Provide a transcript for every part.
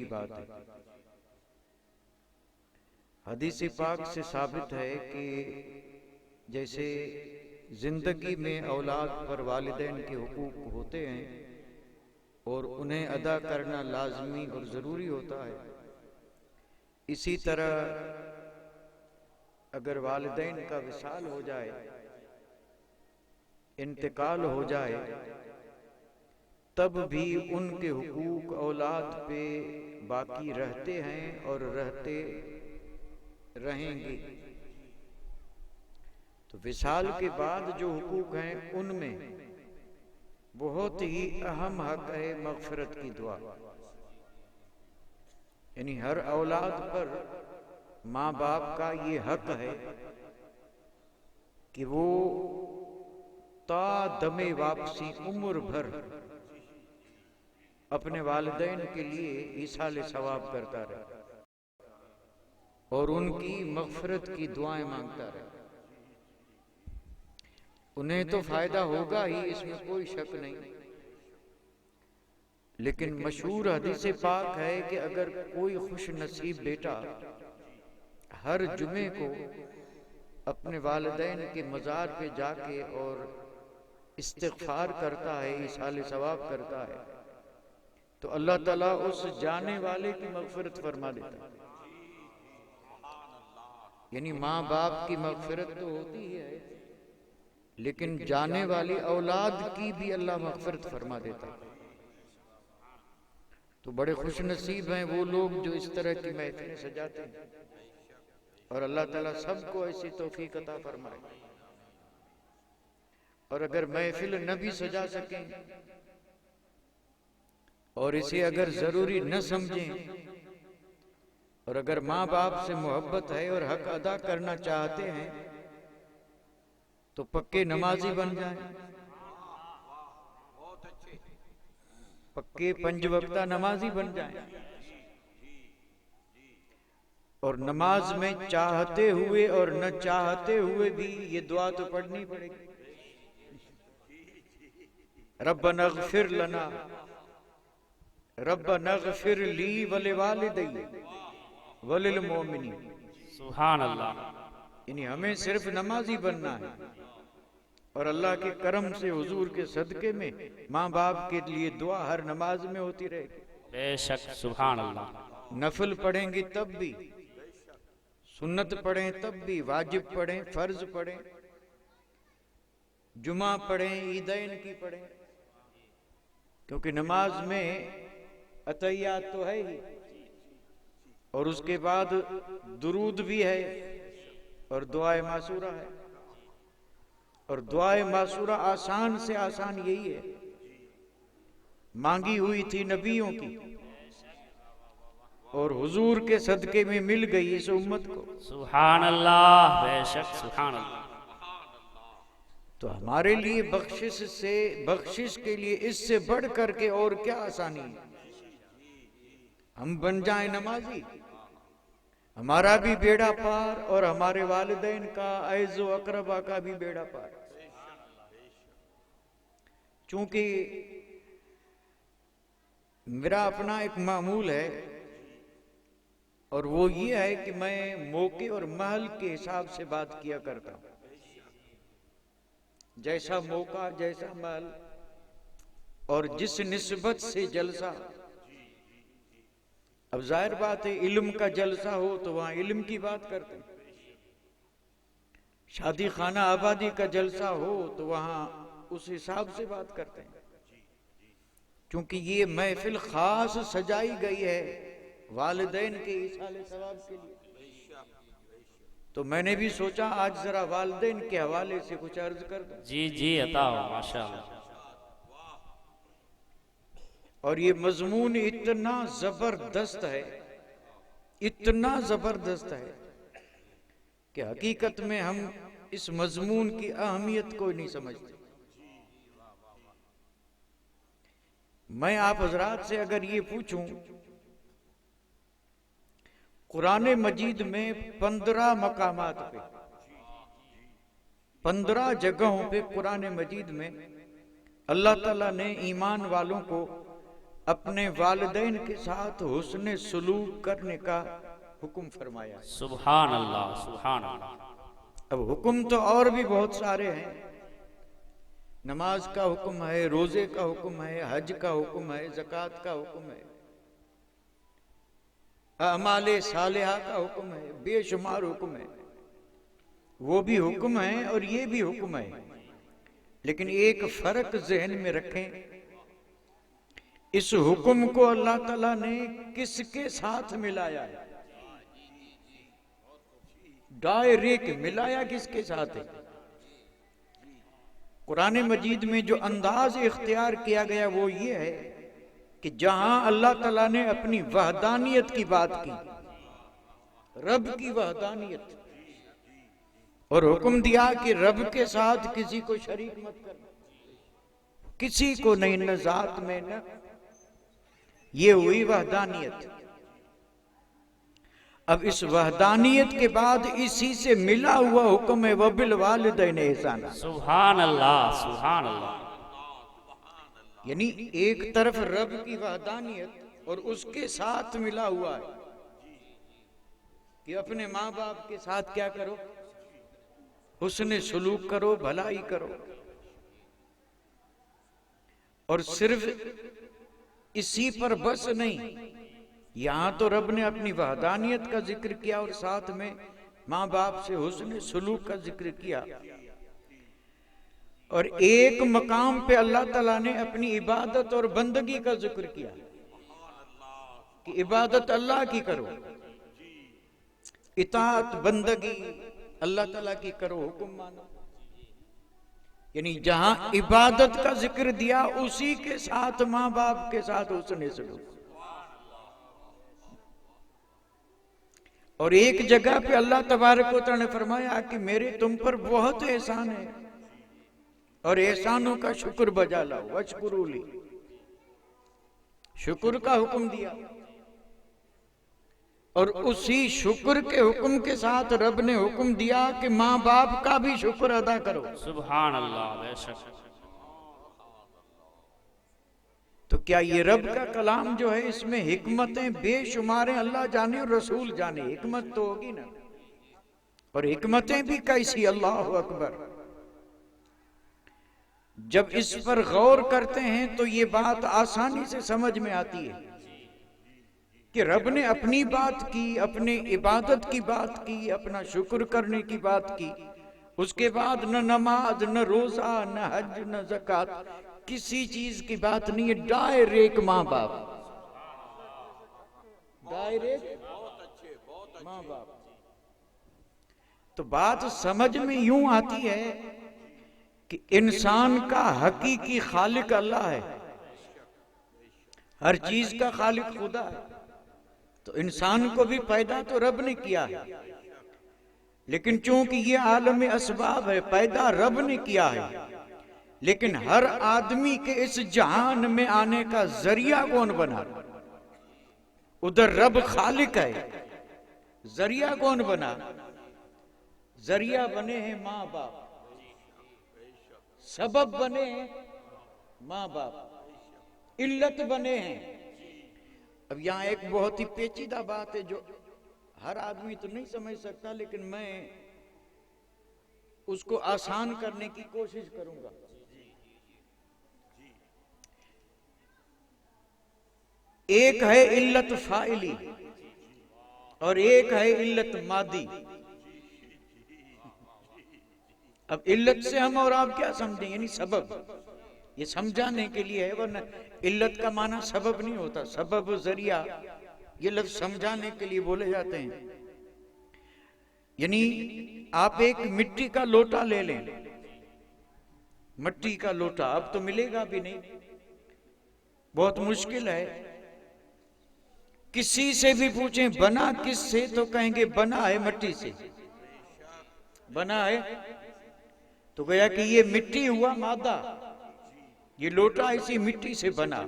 की बात है। हदीस पाक से साबित है कि जैसे जिंदगी में औलाद पर वालिदैन के हुकूक होते हैं और उन्हें अदा करना लाजमी और ज़रूरी होता है, इसी तरह अगर वालिदैन का विसाल हो जाए, इंतकाल हो जाए, तब भी उनके हुकूक औलाद पे बाकी रहते हैं और रहते रहेंगे। तो विसाल के बाद जो हुकूक हैं उनमें बहुत ही अहम हक है मग़फ़िरत की दुआ। यानी हर औलाद पर माँ बाप का ये हक है कि वो ता दमे वापसी उम्र भर अपने वालिदैन के लिए ईसाले सवाब करता रहे और उनकी मग़फ़िरत की दुआएं मांगता रहे। उन्हें तो फायदा होगा ही, इसमें कोई शक नहीं, लेकिन मशहूर हदीस पाक है कि अगर कोई खुश नसीब बेटा हर जुमे को अपने वालिदैन के मज़ार पे जाके और इस्तिग़फ़ार करता है, ईसाले सवाब करता है, तो अल्लाह ताला उस जाने वाले की मग़फ़िरत फरमा देता है। यानी माँ बाप की मग़फ़िरत तो होती ही है, लेकिन जाने वाली औलाद की भी अल्लाह मग़फ़िरत फरमा देता है। तो बड़े खुश नसीब हैं वो लोग जो इस तरह की महफिलें सजाते हैं, और अल्लाह ताला सबको ऐसी तौफीक अता फरमाए। और अगर महफिल न भी सजा सकें और इसे अगर जरूरी न समझें, और अगर माँ बाप से मोहब्बत है और हक अदा करना चाहते हैं, तो पक्के नमाजी बन जाएं, पक्के पंज वक्ता नमाजी बन जाएं, और नमाज में चाहते हुए और न चाहते हुए भी ये दुआ तो पढ़नी पड़ेगी। रब्बना इग़फ़िर लना, रब्बना इग़फ़िर ली वलिवालिदैया वलिल मोमिनीन। सुभान अल्लाह। यानी हमें सिर्फ नमाजी बनना है और अल्लाह के करम से हुजूर के सदके में माँ बाप के लिए दुआ हर नमाज में होती रहेगी। बेशक सुभान अल्लाह। नफल पढ़ेंगे तब भी, सुन्नत पढ़ें तब भी, वाजिब पढ़ें, फर्ज पढ़ें, जुमा पढ़ें, ईदैन की पढ़ें, क्योंकि नमाज में अतहियात तो है ही, और उसके बाद दुरूद भी है और दुआए मासूरा है। और दुआए मासूरा आसान से आसान यही है, मांगी हुई थी नबियों की और हुजूर के सदके में मिल गई इस उम्मत को। सुभान अल्लाह, बेशक सुभान अल्लाह। तो हमारे लिए बख्शिश के लिए इससे बढ़ करके और क्या आसानी है। हम बन जाएं नमाजी, हमारा भी बेड़ा पार और हमारे वालिदैन का, ऐज़ो अकरबा का भी बेड़ा पार। चूंकि मेरा अपना एक मामूल है और वो ये है कि मैं मौके और महल के हिसाब से बात किया करता हूं। जैसा मौका, जैसा महल और जिस निस्बत से जलसा। अब जाहिर बात है, इल्म का जलसा हो तो वहां इल्म की बात करते हैं, शादी खाना आबादी का जलसा हो तो वहां उस हिसाब से बात करते हैं। क्योंकि ये महफिल खास सजाई गई है वालिदैन के ईसाले सवाब के लिए। तो मैंने भी सोचा आज जरा वालिदैन के हवाले से कुछ अर्ज कर दूं। जी जी, अता हो, माशाअल्लाह। और ये मजमून इतना जबरदस्त है, इतना जबरदस्त है कि हकीकत में हम इस मजमून की अहमियत को नहीं समझते। मैं आप हजरात से अगर ये पूछूं, कुरान मजीद में 15 मकामात पे, 15 जगहों पे कुरान मजीद में अल्लाह ताला ने ईमान वालों को अपने वालिदैन के साथ हुस्न सुलूक करने का हुक्म फरमाया। सुभान अल्लाह, सुभान अल्लाह। अब हुक्म तो और भी बहुत सारे हैं। नमाज का हुक्म है, रोजे का हुक्म है, हज का हुक्म है, ज़कात का हुक्म है, अमाले सालिहा का हुक्म है, बेशुमार हुक्म है। वो भी हुक्म है और ये भी हुक्म है, लेकिन एक फर्क जहन में रखें, इस हुक्म को अल्लाह ताला ने किसके साथ मिलाया है? डायरेक्ट मिलाया किसके साथ है? कुरान मजीद में जो अंदाज इख्तियार किया गया वो ये है कि जहां अल्लाह ताला ने अपनी वहदानियत की बात की, रब की वहदानियत, और हुक्म दिया कि रब के साथ किसी को शरीक मत करना, किसी को नहीं, न जात में न, ये हुई वहदानियत। अब इस वहदानियत के बाद इसी से मिला हुआ हुक्म है वबिल वालिदैन ihsana। सुभान अल्लाह, सुभान अल्लाह। यानी एक तरफ रब की वहदानियत और उसके साथ मिला हुआ है कि अपने माँ बाप के साथ क्या करो? हुस्न सुलूक करो, भलाई करो। और सिर्फ इसी पर बस नहीं, यहां तो रब ने अपनी वहदानियत का जिक्र किया और साथ में माँ बाप से हुस्न सुलूक का जिक्र किया। और एक मकाम पे अल्लाह ताला ने अपनी इबादत और बंदगी का जिक्र किया कि इबादत अल्लाह की करो, इताअत बंदगी अल्लाह ताला की करो, हुक्म मानो। यानी जहां इबादत का जिक्र दिया उसी के साथ माँ बाप के साथ हुस्न सुलूक। और एक जगह पे अल्लाह तबारक व तआला ने फरमाया कि मेरे तुम पर बहुत एहसान है और एहसानों का शुक्र बजा लाओ, वशकुरूली, शुक्र का हुक्म दिया। और उसी शुक्र के हुक्म के साथ रब ने हुक्म दिया कि माँ बाप का भी शुक्र अदा करो। सुभान अल्लाह, बेशक। तो क्या ये रब का कलाम जो है इसमें हिकमतें बेशुमार हैं, अल्लाह जाने और रसूल जाने, हिकमत तो होगी ना। और हिकमतें भी कैसी, अल्लाह अकबर। जब इस पर गौर करते हैं तो ये बात आसानी से समझ में आती है कि रब ने अपनी बात की, अपनी इबादत की बात की, अपना शुक्र करने की बात की, उसके बाद न नमाज, न रोजा, न हज, न ज़कात, किसी चीज की बात नहीं है। डायरेक्ट माँ बाप, डायरेक्ट माँ बाप। तो बात समझ में यूं आती है कि इंसान का हकीकी खालिक अल्लाह है, हर चीज का खालिक खुदा है। तो इंसान को भी पैदा तो रब ने किया है, लेकिन चूंकि ये आलम असबाब है, पैदा रब ने किया है, लेकिन हर आदमी के इस जहान में आने का जरिया कौन बना? उधर रब खालिक है, जरिया कौन बना? जरिया बने हैं माँ बाप, सबब बने हैं माँ बाप, इल्लत बने हैं। अब यहां एक बहुत ही पेचीदा बात है जो हर आदमी तो नहीं समझ सकता, लेकिन मैं उसको आसान करने की कोशिश करूंगा। एक है इल्लत फाइली और एक है इल्लत मादी। अब इल्लत से हम और आप क्या समझें? यानी सबब, ये समझाने के लिए है, वरना इल्लत का माना सबब नहीं होता। सबब, जरिया, ये लफ्ज समझाने के लिए बोले जाते हैं। यानी आप एक मिट्टी का लोटा ले लें, मिट्टी का लोटा अब तो मिलेगा भी नहीं, बहुत मुश्किल है। किसी से भी पूछें बना किस से, तो कहेंगे बना है मिट्टी से। बना है तो गया कि ये मिट्टी हुआ मादा, ये लोटा इसी मिट्टी से बना,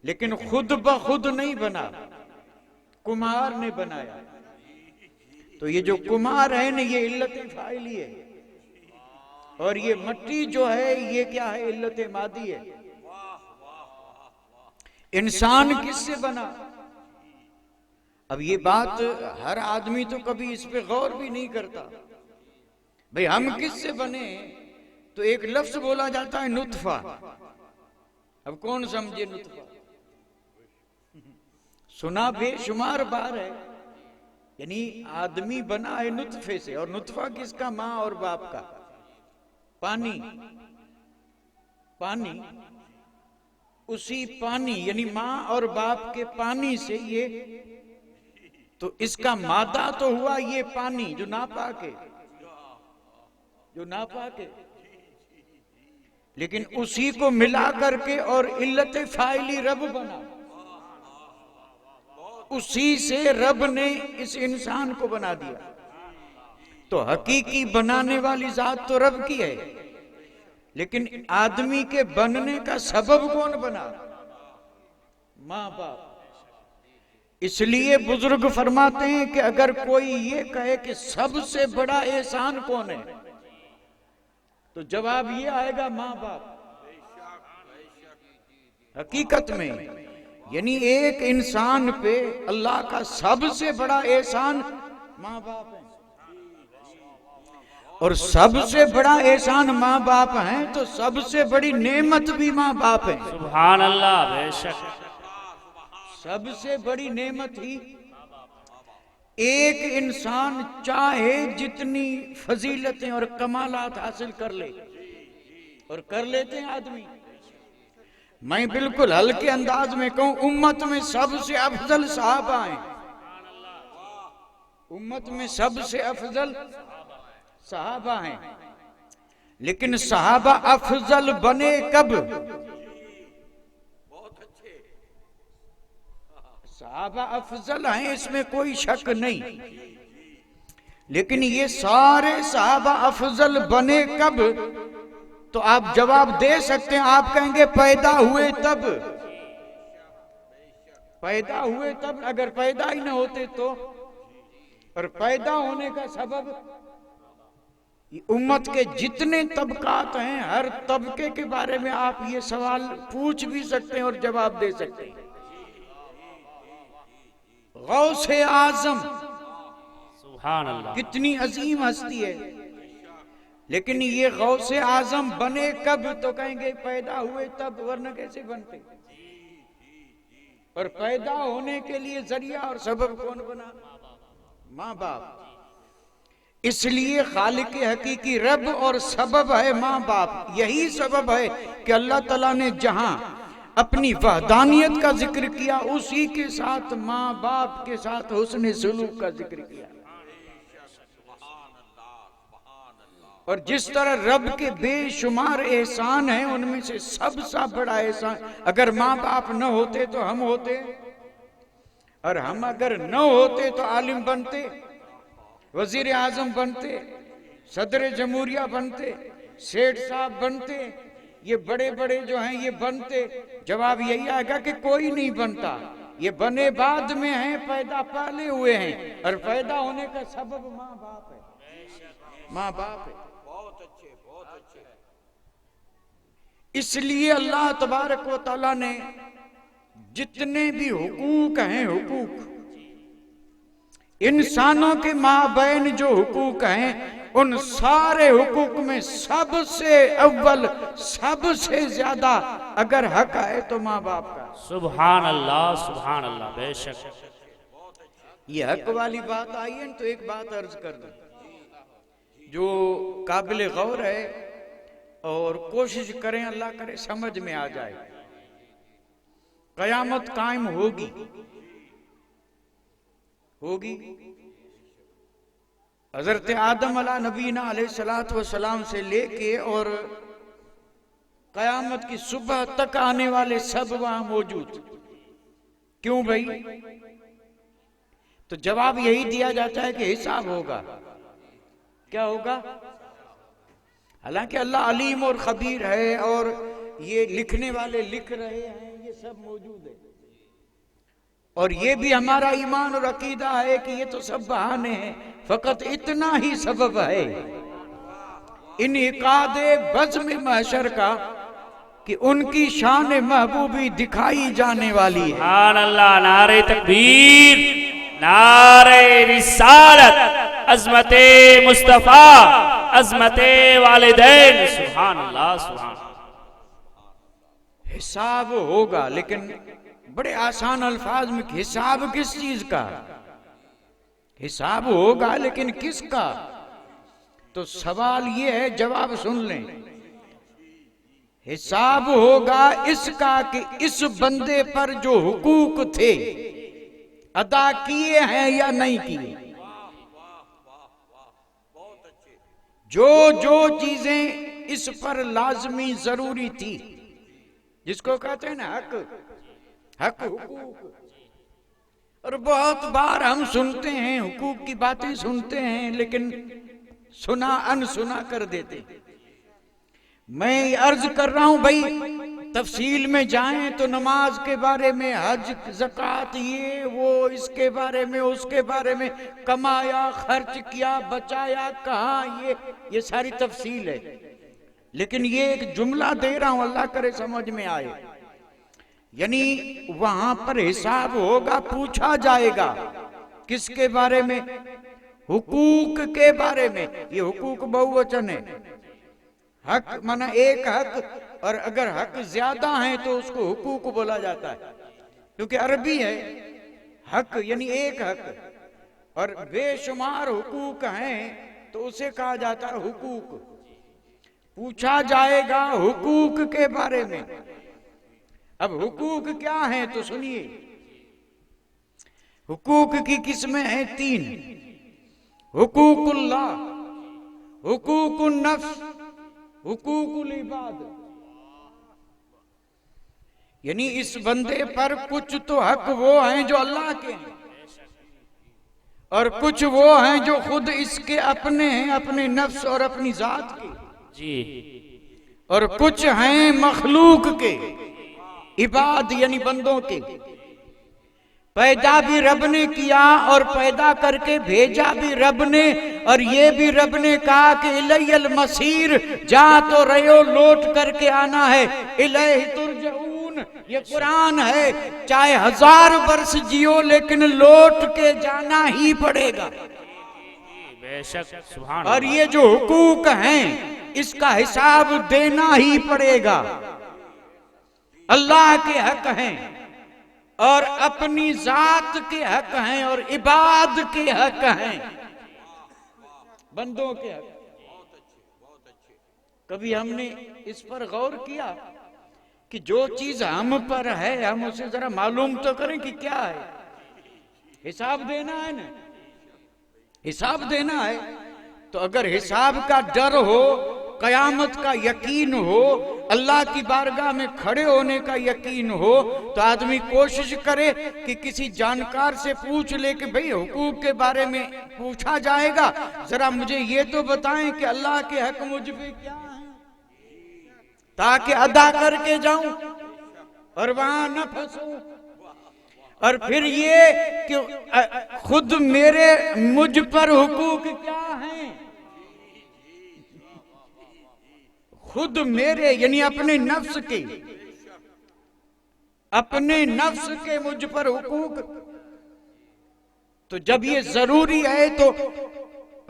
लेकिन खुद ब खुद नहीं बना, कुम्हार ने बनाया। तो ये जो कुम्हार है ना, ये इल्लत फाइली है, और ये मिट्टी जो है ये क्या है? इल्लत मादी है। इंसान किससे बना? अब ये बात हर आदमी तो कभी इस पे गौर भी नहीं करता। भाई हम किससे बने? तो एक लफ्ज बोला जाता है नुत्फा। अब कौन समझे नुत्फा? सुना बेशुमार बार है। यानी आदमी बना है नुत्फे से, और नुत्फा किसका? माँ और बाप का। पानी, पानी, उसी पानी यानी माँ और बाप के पानी से ये, तो इसका मादा तो हुआ ये पानी जो नापाक है, जो नापाक है, लेकिन उसी को मिला करके और इल्लत फाइली रब बना। उसी से रब ने इस इंसान को बना दिया। तो हकीकी बनाने वाली जात तो रब की है, लेकिन आदमी के बनने का सबब कौन बना? माँ बाप। इसलिए बुजुर्ग फरमाते हैं कि अगर कोई ये कहे कि सबसे बड़ा एहसान कौन है, तो जवाब ये आएगा माँ बाप। हकीकत में यानी एक इंसान पे अल्लाह का सबसे बड़ा एहसान माँ बाप है, और सबसे बड़ा एहसान माँ बाप है, तो सबसे बड़ी नेमत भी माँ बाप है। सुभान अल्लाह, बेशक सबसे बड़ी नेमत ही एक इंसान चाहे जितनी फजीलतें और कमालात हासिल कर ले, और कर लेते हैं आदमी। मैं बिल्कुल हल्के अंदाज में कहूं, उम्मत में सबसे अफजल सहाबा हैं। उम्मत में सबसे अफजल सहाबा हैं, लेकिन सहाबा अफजल बने कब? सहाबा अफजल हैं, इसमें कोई शक नहीं, लेकिन ये सारे सहाबा अफजल बने कब? तो आप जवाब दे सकते हैं, आप कहेंगे पैदा हुए तब। पैदा हुए तब, अगर पैदा ही ना होते तो। और पैदा होने का सबब, उम्मत के जितने तबकात हैं, हर तबके के बारे में आप ये सवाल पूछ भी सकते हैं और जवाब दे सकते हैं। गौसे आजम, सुभान अल्लाह, कितनी अजीम हस्ती है, लेकिन ये गौसे आजम बने कब? तो कहेंगे पैदा हुए तब, वरना कैसे बनते? और पैदा होने के लिए जरिया और सबब कौन बना? माँ बाप। इसलिए खालिक हकीकी रब और सबब है माँ बाप। यही सबब है कि अल्लाह ताला ने जहां अपनी वहदानियत का जिक्र किया, उसी के साथ माँ बाप के साथ हुस्न सुलूक का जिक्र किया। और जिस तरह रब के बेशुमार एहसान हैं, उनमें से सबसे बड़ा एहसान, अगर माँ बाप न होते तो हम होते, और हम अगर न होते तो आलिम बनते, वजीर आजम बनते, सदर जमहूरिया बनते, सेठ साहब बनते, ये बड़े बड़े जो हैं ये बनते। जवाब यही आएगा कि कोई नहीं बनता, ये बने बाद में हैं, पैदा पहले हुए हैं, और पैदा होने का सबब माँ बाप है। माँ बाप है। बहुत अच्छे, बहुत अच्छे। इसलिए अल्लाह तबारक व तआला ने जितने भी हुकूक हैं, हुकूक इंसानों के माबैन जो हुकूक हैं, उन सारे हुकूक में सबसे अव्वल, सबसे ज्यादा अगर हक है तो माँ बाप का। सुभान अल्लाह, सुभान अल्लाह, बेशक। ये हक वाली बात आई है, तो एक बात अर्ज कर दूं जो काबिल गौर है, और कोशिश करें, अल्लाह करे समझ में आ जाए। कयामत कायम होगी, होगी। हजरत आदम अला नबीना अलैहिस्सलात व सलाम से लेके और कयामत की सुबह तक आने वाले सब वहां मौजूद। क्यों भाई? तो जवाब यही दिया जाता है कि हिसाब होगा। क्या होगा? हालांकि अल्लाह अलीम और खबीर है, और ये लिखने वाले लिख रहे हैं, ये सब मौजूद है। और ये भी हमारा ईमान और अकीदा है कि ये तो सब बहाने हैं, फकत इतना ही सबब है इनइकादे बज़्म महशर का, कि उनकी शान महबूबी दिखाई जाने वाली है। सुभान अल्लाह, नारे तकबीर, नारे रिसालत, अज़मते मुस्तफा, अज़मते वालिदैन। सुभान अल्लाह, सुभान। हिसाब होगा, लेकिन बड़े आसान अल्फाज में, हिसाब किस चीज का? हिसाब होगा लेकिन किसका? तो सवाल ये है, जवाब सुन लें। हिसाब होगा इसका कि इस बंदे पर जो हुकूक थे अदा किए हैं या नहीं किए। जो जो चीजें इस पर लाजमी जरूरी थी, जिसको कहते हैं ना हक, हक हुकूक। और बहुत बार हम सुनते हैं, हुकूक की बातें सुनते हैं, लेकिन सुना अनसुना कर देते हैं। मैं अर्ज कर रहा हूं भाई, तफसील में जाएं तो नमाज के बारे में, हज, ज़कात, ये वो, इसके बारे में, उसके बारे में, कमाया, खर्च किया, बचाया कहाँ, ये सारी तफसील है। लेकिन ये एक जुमला दे रहा हूं, अल्लाह करे समझ में आए। यानी वहां पर हिसाब होगा, पूछा जाएगा। किसके बारे में? हुकूक के बारे में। ये हुकूक बहुवचन है। हक माना एक हक, और अगर हक ज्यादा है तो उसको हुकूक बोला जाता है, क्योंकि अरबी है। हक यानी एक हक, और बेशुमार हुकूक हैं तो उसे कहा जाता है हुकूक। पूछा जाएगा हुकूक के बारे में। अब हुकूक क्या है तो सुनिए। हुकूक की किस्में हैं 3। हुकूकुल्लाह, हुकूकुन नफ्स, हुकूकुल इबाद। यानी इस बंदे पर कुछ तो हक वो हैं जो अल्लाह के हैं, और कुछ वो हैं जो खुद इसके अपने हैं, अपने नफ्स और अपनी जात के जी, और कुछ हैं मखलूक के, इबाद यानी बंदों के। पैदा भी रब ने किया और पैदा करके भेजा भी रब ने, और ये भी रब ने कहा कि इलैहिल मसीर, जा तो रहे हो, लौट करके आना है। इलैहि तुरजऊन, ये कुरान है। चाहे 1000 वर्ष जियो लेकिन लौट के जाना ही पड़ेगा। बेशक, सुभान। और ये जो हुकूक हैं इसका हिसाब देना ही पड़ेगा। अल्लाह के हक हैं, और अपनी जात के हक हैं, और इबाद के हक हैं, बंदों के हक। कभी हमने इस पर गौर किया कि जो चीज हम पर है हम उसे जरा मालूम तो करें कि क्या है। हिसाब देना है ना, हिसाब देना है। तो अगर हिसाब का डर हो, कयामत का यकीन हो, अल्लाह की बारगाह में खड़े होने का यकीन हो, तो आदमी कोशिश करे कि किसी जानकार से पूछ ले कि भाई हुकूक के बारे में पूछा जाएगा, जरा मुझे ये तो बताएं कि अल्लाह के हक मुझ पे क्या है, ताकि अदा करके जाऊं और वहां न फंसूं। और फिर ये कि खुद मेरे मुझ पर हुकूक क्या हैं, खुद मेरे यानी अपने नफ्स के, अपने नफ्स के मुझ पर हुकूक। तो जब ये जरूरी है तो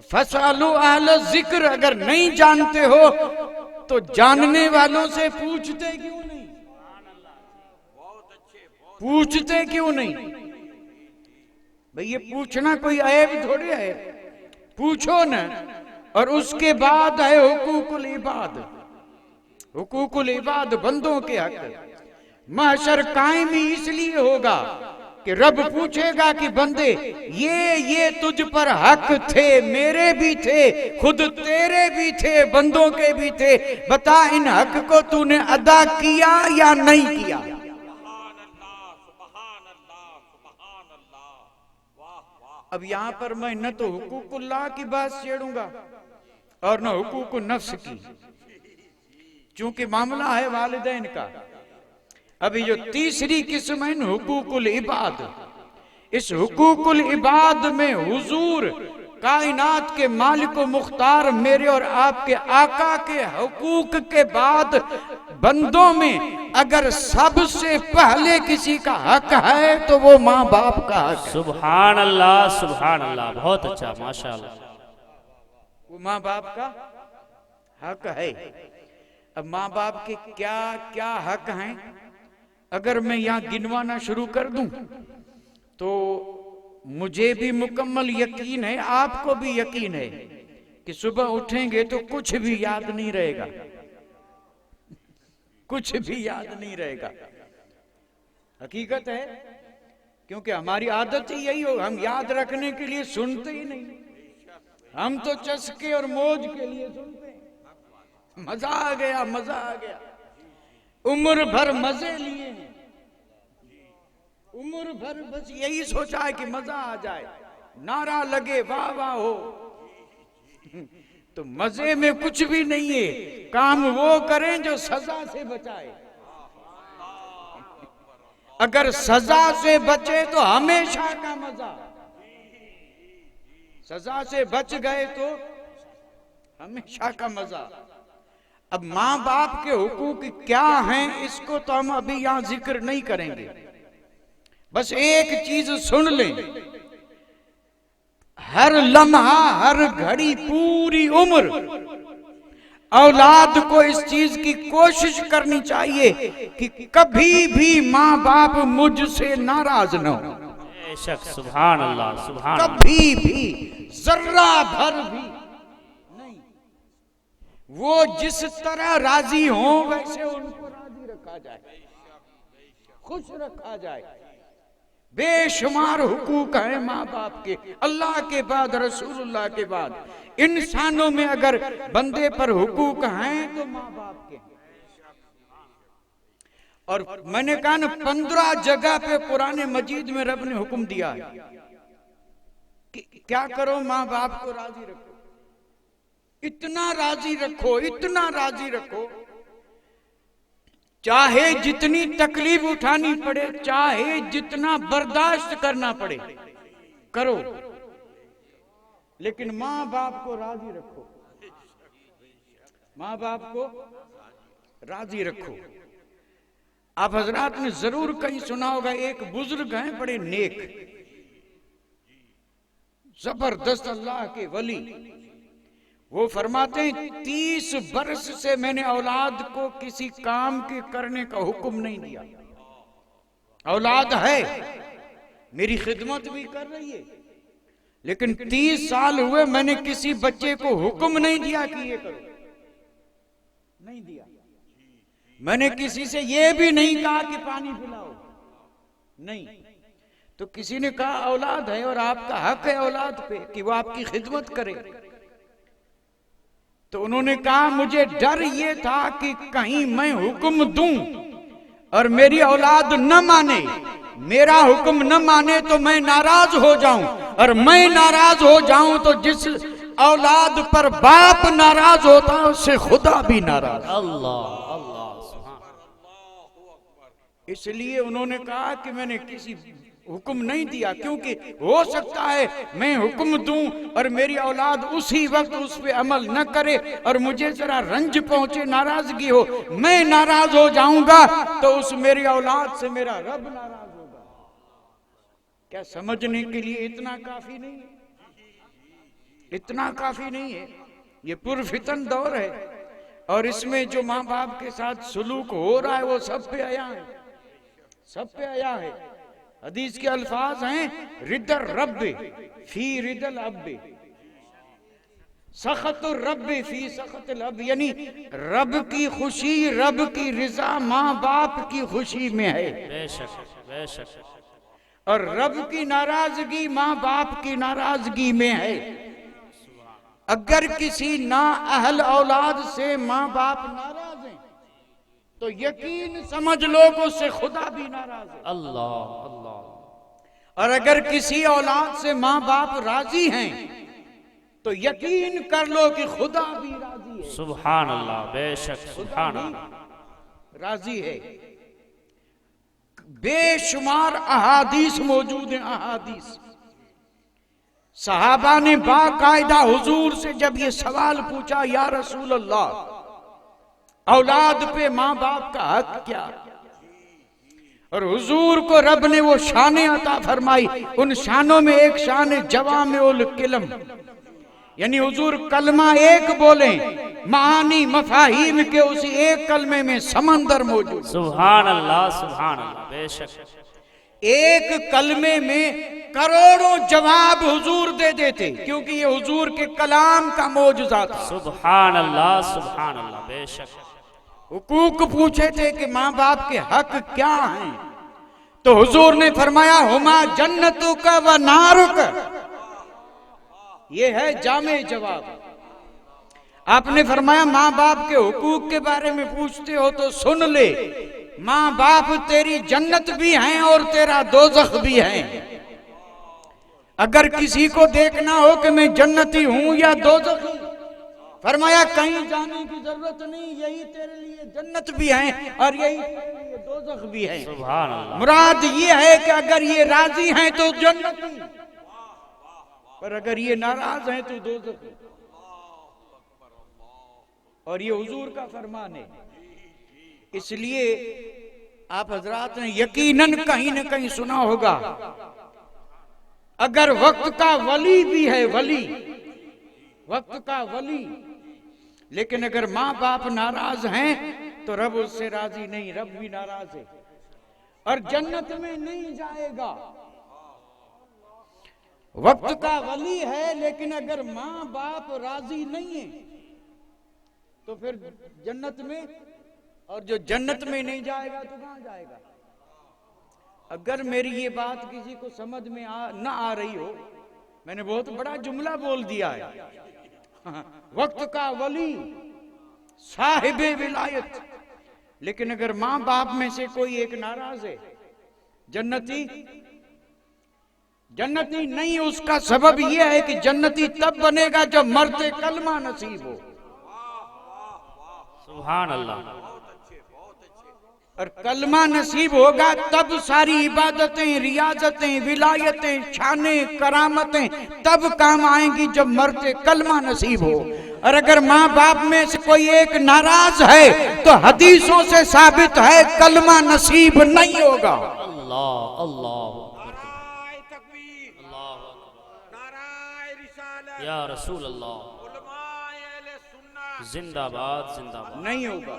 फसालु अहल जिक्र, अगर नहीं जानते हो तो जानने वालों से पूछते क्यों नहीं, पूछते क्यों नहीं? भाई ये पूछना कोई ऐब थोड़ी है, पूछो ना। और उसके बाद है हुकूकुल इबाद। हुकूकुल इबाद बंदों के हक। महशर कायम ही इसलिए होगा कि रब पूछेगा कि बंदे ये तुझ पर हक थे, मेरे भी थे, खुद तेरे भी थे, बंदों के भी थे, बता इन हक को तूने अदा किया या नहीं किया। अब यहां पर मैं न तो हुकूकुल्लाह की बात छेड़ूंगा और न हुकूक नफ्स की, चूंकि मामला है वालिदैन का। अभी जो तीसरी किस्म है हुकूकुल इबाद, इस हुकूकुल इबाद में हुजूर कायनात के मालिक व मुख्तार मेरे और आपके आका के हुकूक के बाद बंदों में अगर सबसे पहले किसी का हक है तो वो माँ बाप का हक है। सुभान अल्लाह, सुभान अल्लाह, बहुत अच्छा, माशाअल्लाह। वो माँ बाप का हक है। अब माँ बाप के क्या क्या हक हैं, अगर मैं यहाँ गिनवाना शुरू कर दूं तो मुझे भी मुकम्मल यकीन है, आपको भी यकीन है कि सुबह उठेंगे तो कुछ भी याद नहीं रहेगा, कुछ भी याद नहीं रहेगा। हकीकत है, क्योंकि हमारी आदत ही यही हो, हम याद रखने के लिए सुनते ही नहीं, हम तो चस्के और मौज के लिए सुनते हैं। मजा आ गया, मजा आ गया, उम्र भर मजे लिए हैं, उम्र भर बस यही सोचा है कि मजा आ जाए, नारा लगे, वाह वाह हो। तो मजे में कुछ भी नहीं है, काम वो करें जो सजा से बचाए। अगर सजा से बचे तो हमेशा का मजा, सजा से बच गए तो हमेशा का मजा। अब माँ बाप के हुकूक क्या हैं, इसको तो हम अभी यहां जिक्र नहीं करेंगे, बस एक चीज सुन लें, हर लम्हा, हर घड़ी, पूरी उम्र औलाद को इस चीज की कोशिश करनी चाहिए कि कभी भी माँ बाप मुझसे नाराज न हो। बेशक, सुभान अल्लाह, सुभान अल्लाह। कभी भी जर्रा भर भी नहीं, वो जिस तरह राजी हो वैसे उनको राजी रखा जाए, खुश रखा जाए। बेशुमार हुकूक है माँ बाप के, अल्लाह के बाद, रसूलुल्लाह के बाद इंसानों में अगर बंदे पर हुकूक हैं तो माँ बाप के। और मैंने कहा ना, 15 जगह पे कुरान मजीद में रब ने हुक्म दिया है कि क्या करो, माँ बाप को राजी रखो, इतना राजी रखो, इतना राजी रखो, चाहे जितनी तकलीफ उठानी पड़े, चाहे जितना बर्दाश्त करना पड़े, करो, लेकिन माँ बाप को राजी रखो, माँ बाप को राजी रखो। आप हजरात ने जरूर कहीं सुना होगा, एक बुजुर्ग हैं बड़े नेक, जबरदस्त अल्लाह के वली, वो फरमाते हैं 30 बरस से मैंने औलाद को किसी काम के करने का हुक्म नहीं दिया। औलाद है, मेरी खिदमत भी कर रही है, लेकिन 30 साल हुए मैंने किसी बच्चे को हुक्म नहीं दिया कि ये करो, नहीं दिया। मैंने किसी से ये भी नहीं कहा कि पानी पिलाओ, नहीं। तो किसी ने कहा औलाद है और आपका हक है औलाद पे कि वो आपकी खिदमत करे, तो उन्होंने कहा मुझे डर ये था कि कहीं मैं हुक्म दूं और मेरी औलाद न माने, मेरा हुक्म न माने तो मैं नाराज हो जाऊं, और मैं नाराज हो जाऊं तो जिस औलाद पर बाप नाराज होता है उससे खुदा भी नाराज। अल्लाह अल्लाह, इसलिए उन्होंने कहा कि मैंने किसी हुक्म नहीं दिया, क्योंकि हो सकता है मैं हुक्म दूं और मेरी औलाद उसी वक्त उस पे अमल न करे और मुझे जरा रंज पहुंचे, नाराजगी हो, मैं नाराज हो जाऊंगा तो उस मेरी औलाद से मेरा रब नाराज होगा। क्या समझने के लिए इतना काफी नहीं है? इतना काफी नहीं है। ये पुरफितन दौर है और इसमें जो माँ बाप के साथ सुलूक हो रहा है वो सब पे आया है, सब पे आया है। हदीस के अल्फाज हैं, रिदर रब फी रिदल अब, सखत रब फी सखत अब, यानी रब की खुशी, रब की रिजा माँ बाप की खुशी में है। बेशक बेशक। और रब की नाराजगी माँ बाप की नाराजगी में है। अगर किसी ना अहल औलाद से माँ बाप नाराज हैं तो यकीन समझ लो कि उससे खुदा भी नाराज है। अल्लाह अल्लाह। और अगर किसी औलाद से माँ बाप राजी हैं तो यकीन कर लो कि खुदा भी राजी है। सुभान अल्लाह, बेशक, सुभान अल्लाह, राजी है। बेशुमार अहादीस मौजूद हैं, अहादीस सहाबा ने बाकायदा हुजूर से जब ये सवाल पूछा, या रसूल अल्लाह, औलाद पे माँ बाप का हक क्या? और हुजूर को रब ने वो शाने अता फरमाई, उन शानों में एक शान जवामिउल किलम, यानी हुजूर कलमा एक बोले, मानी मफाहीम के उसी एक कलमे में समंदर मौजूद। सुभान अल्लाह, सुभान अल्लाह, बेशक एक कलमे में करोड़ों जवाब हुजूर दे देते, क्योंकि ये हुजूर के कलाम का मौजूदा था। सुभान अल्लाह, सुभान अल्लाह, बेशक। हुकूक पूछे थे कि माँ बाप के हक क्या हैं, तो हुजूर ने फरमाया, हुमा जन्नतुका व नारुका। ये है जामे जवाब। आपने फरमाया माँ बाप के हुकूक के बारे में पूछते हो तो सुन ले, माँ बाप तेरी जन्नत भी हैं और तेरा दोजख भी है। अगर किसी को देखना हो कि मैं जन्नती हूं या दोजखी, फरमाया कहीं जाने की जरूरत नहीं, यही तेरे लिए जन्नत भी है और यही तेरे लिए दोजख भी है। सुभान अल्लाह। मुराद ये है कि अगर ये राजी हैं तो जन्नती, पर अगर ये नाराज हैं तो दोजखी। और ये हुजूर का फरमान है। इसलिए आप हजरात ने यकीनन कहीं न कहीं सुना होगा, अगर वक्त का वली भी है, वली, वक्त का वली, लेकिन अगर माँ बाप नाराज हैं तो रब उससे राजी नहीं, रब भी नाराज है और जन्नत में नहीं जाएगा। वक्त का वली है, लेकिन अगर माँ बाप राजी नहीं है तो फिर जन्नत में, और जो जन्नत में नहीं जाएगा तो कहां जाएगा? अगर मेरी ये बात किसी को समझ में ना आ रही हो, मैंने बहुत बड़ा जुमला बोल दिया है। वक्त का वली, साहिबे विलायत, लेकिन अगर माँ बाप में से कोई एक नाराज है, जन्नती जन्नती नहीं। उसका सबब यह है कि जन्नती तब बनेगा जब मरते कलमा नसीब हो। सुभान अल्लाह। और कलमा नसीब होगा तब सारी इबादतें, रियाजतें, विलायतें, शाने, करामतें तब काम आएंगी जब मरते कलमा नसीब हो। और अगर माँ बाप में से कोई एक नाराज है तो हदीसों से साबित है कलमा नसीब नहीं होगा। अल्लाह अल्लाह या रसूल अल्लाह, जिंदाबाद जिंदाबाद। नहीं होगा।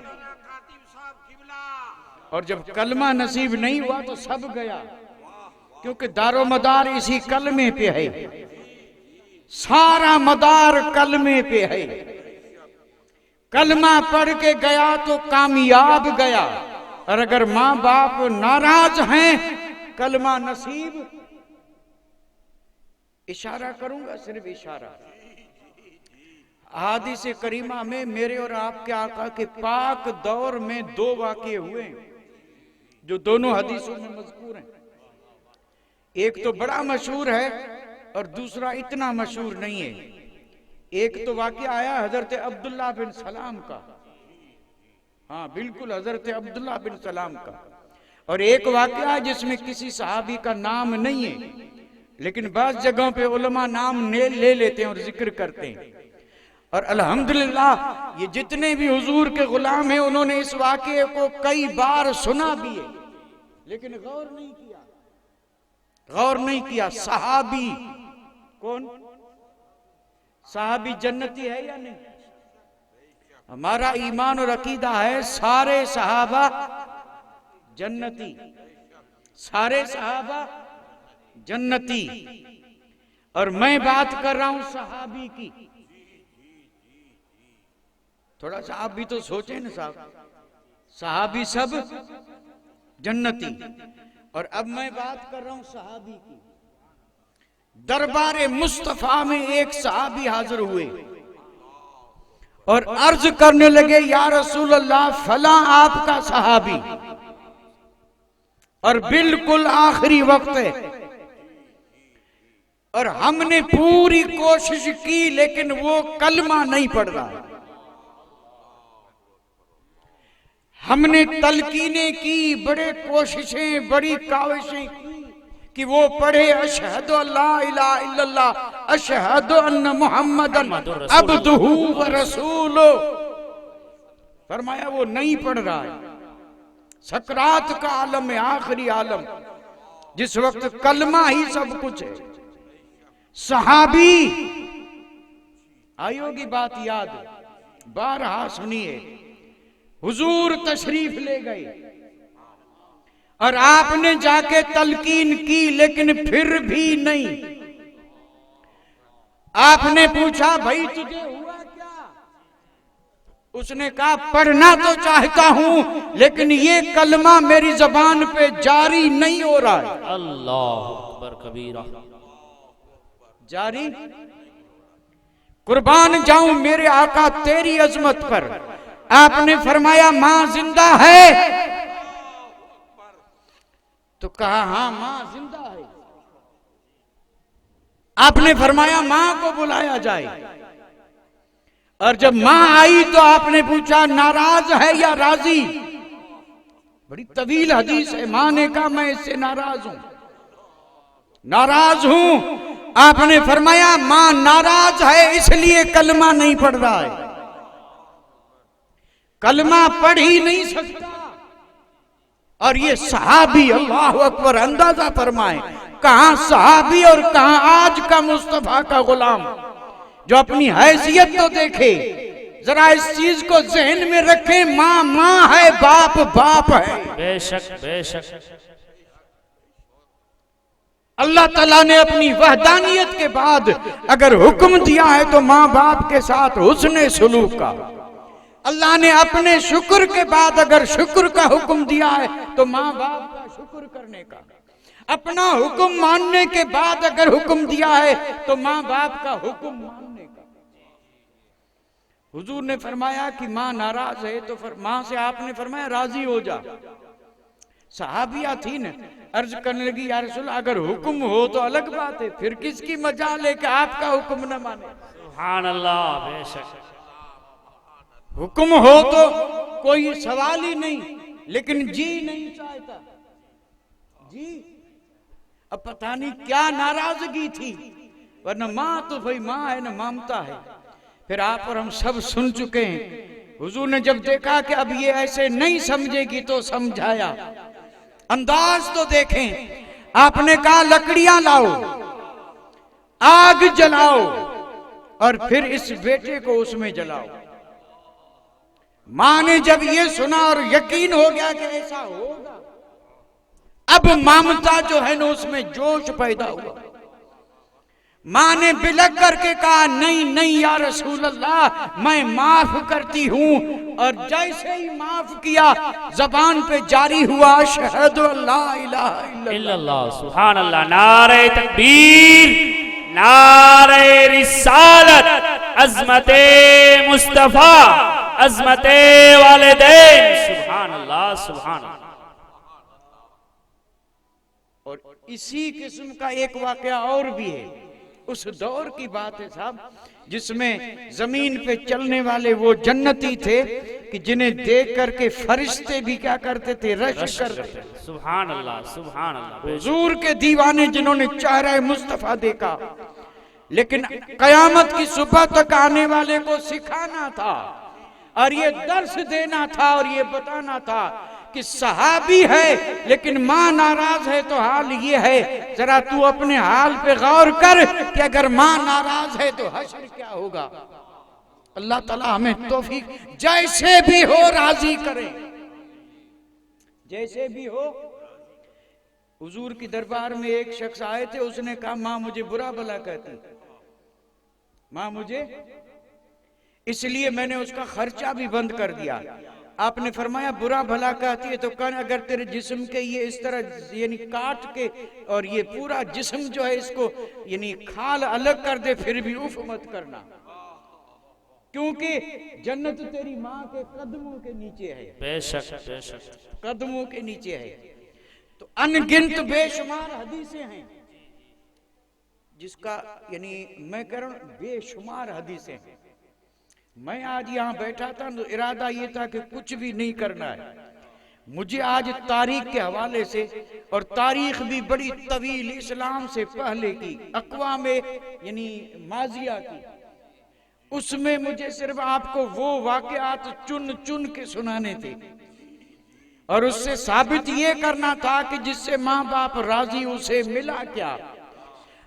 और जब कलमा नसीब नहीं हुआ तो सब गया, क्योंकि दारो मदार इसी कलमे पे है, सारा मदार कलमे पे है। कलमा पढ़ के गया तो कामयाब गया, और अगर माँ बाप नाराज हैं, कलमा नसीब। इशारा करूंगा, सिर्फ इशारा। हादीस करीमा में मेरे और आपके आका के पाक दौर में दो वाक़ये हुए जो दोनों हदीसों में मज़कूर हैं। एक तो बड़ा मशहूर है और दूसरा इतना मशहूर नहीं है। एक तो वाक़या आया हजरत अब्दुल्ला बिन सलाम का, हाँ बिल्कुल हजरत अब्दुल्ला बिन सलाम का। और एक वाक़या जिसमें किसी सहाबी का नाम नहीं है, लेकिन बाज़ जगहों पे उलमा नाम ले लेते हैं और जिक्र करते हैं। और अल्हम्दुलिल्लाह ये जितने भी हुजूर के गुलाम हैं उन्होंने इस वाक़ये को कई बार सुना भी है, लेकिन गौर नहीं किया, गौर नहीं किया। सहाबी कौन? सहाबी जन्नती है या नहीं? हमारा ईमान और अकीदा है सारे सहाबा जन्नती, सारे सहाबा जन्नती। और मैं बात कर रहा हूं सहाबी की। थोड़ा सा आप भी तो सोचें ना साहब, सहाबी सब जन्नती, और अब मैं बात कर रहा हूं सहाबी की। दरबार मुस्तफा में एक सहाबी हाजिर हुए और अर्ज करने लगे, या रसूल अल्लाह फला आपका सहाबी, और बिल्कुल आखिरी वक्त है और हमने पूरी कोशिश की लेकिन वो कलमा नहीं पढ़ रहा। हमने तलकीने की, बड़े कोशिशें, बड़ी काविशें की कि वो पढ़े अशहदु अल्ला इलाहा इल्लल्लाह अशहदु अन्न मुहम्मदन अब्दुहु व रसूलुहु। फरमाया वो नहीं पढ़ रहा है। सकरात का आलम है, आखिरी आलम, जिस वक्त कलमा ही सब कुछ है। सहाबी, आइयो की बात याद, बारहा सुनिए। हुजूर तशरीफ ले गए और आपने जाके तलकीन की, लेकिन फिर भी नहीं। आपने पूछा भाई तुझे हुआ क्या? उसने कहा पढ़ना तो चाहता हूं, लेकिन ये कलमा मेरी जबान पे जारी नहीं हो रहा है। अल्लाह अकबर कबीरा। जारी, कुर्बान जाऊं मेरे आका तेरी अजमत पर। आपने फरमाया मां जिंदा है? तो कहा हाँ मां जिंदा है। आपने फरमाया मां को बुलाया जाए। और जब मां आई तो आपने पूछा नाराज है या राजी? बड़ी तवील हदीस है। मां ने कहा मैं इससे नाराज हूं, नाराज हूं। आपने फरमाया मां नाराज है इसलिए कलमा नहीं पढ़ रहा है, कलमा पढ़ ही नहीं सकता। और ये सहाबी, अल्लाह अकबर, अंदाजा फरमाए कहां सहाबी और कहां आज का मुस्तफा का गुलाम, जो अपनी हैसियत तो देखे, जरा इस चीज को जहन में रखे। मां मां है, बाप बाप है। बेशक बेशक। अल्लाह ताला ने अपनी वहदानियत के बाद अगर हुक्म दिया है तो मां बाप के साथ हुस्ने सुलूक का। अल्लाह ने अपने शुक्र के बाद अगर शुक्र का हुक्म दिया है तो मां बाप का शुक्र करने का। अपना हुक्म मानने के बाद अगर हुक्म दिया है तो मां बाप का हुक्म मानने का। हुजूर ने फरमाया कि मां नाराज है तो मां से आपने फरमाया राजी हो जा। सहाबिया थी न, अर्ज करने लगी या रसूल अगर हुक्म हो तो अलग बात है, फिर किसकी मजाल है कि आपका हुक्म न माने। सुभान अल्लाह। बेशक हुक्म हो तो कोई सवाल ही नहीं, लेकिन जी नहीं चाहता जी। अब पता नहीं क्या नाराजगी थी, वरना मां तो भाई मां है ना, ममता है। फिर आप और हम सब सुन चुके हैं। हुजूर ने जब देखा कि अब ये ऐसे नहीं समझेगी तो समझाया। अंदाज तो देखें। आपने कहा लकड़ियां लाओ, आग जलाओ और फिर इस बेटे को उसमें जलाओ। मां ने जब ये सुना और यकीन हो गया कि ऐसा होगा, अब ममता जो है ना उसमें जोश पैदा हुआ। मां ने बिलक करके कहा नहीं नहीं या रसूल अल्लाह मैं माफ करती हूं। और जैसे ही माफ किया जबान पे जारी हुआ अशहदु अल्ला इलाहा इल्लल्लाह। सुभान अल्लाह। नारे तकबीर, नारे रिसालत, अज़मते मुस्तफा, अज़मते वालिदैन। सुभान अल्लाह सुभान अल्लाह। और इसी किस्म का एक वाकया और भी है। उस दौर की बात है साहब, जिसमें जमीन पे चलने वाले वो जन्नती थे कि जिन्हें देख करके फरिश्ते भी क्या करते थे, रश करते। सुभान अल्लाह सुभान अल्लाह। हुजूर के दीवाने जिन्होंने चेहरा मुस्तफा देखा, लेकिन कयामत की सुबह तक आने वाले को सिखाना था और ये दर्श देना था और ये बताना था कि सहाबी है लेकिन मां नाराज है तो हाल ये है। जरा तू अपने हाल पे गौर कर कि अगर मां नाराज है तो हश्र क्या होगा। अल्लाह ताला हमें तौफीक जैसे भी हो राजी करे, जैसे भी हो। हुजूर की दरबार में एक शख्स आए थे, उसने कहा मां मुझे बुरा भला कहती, मां मुझे, इसलिए मैंने उसका खर्चा भी बंद कर दिया। आपने फरमाया बुरा भला कहती है तो कहना अगर तेरे जिस्म के ये इस तरह यानी काट के और ये पूरा जिस्म जो है इसको यानी खाल अलग कर दे फिर भी उफ मत करना, क्योंकि जन्नत तेरी माँ के कदमों के नीचे है। बेशक बेशक कदमों के नीचे है। तो अनगिनत बेशुमार हदीसें हैं जिसका यानी मैं कह रहा हूं बेशुमार हदीसें हैं। मैं आज यहां बैठा था तो इरादा ये था कि कुछ भी नहीं करना है, मुझे आज तारीख के हवाले से, और तारीख भी बड़ी तवील, इस्लाम से पहले की, अक़वाम यानी माजिया की, उसमें मुझे सिर्फ आपको वो वाक़यात चुन चुन के सुनाने थे और उससे साबित ये करना था कि जिससे माँ बाप राजी उसे मिला क्या,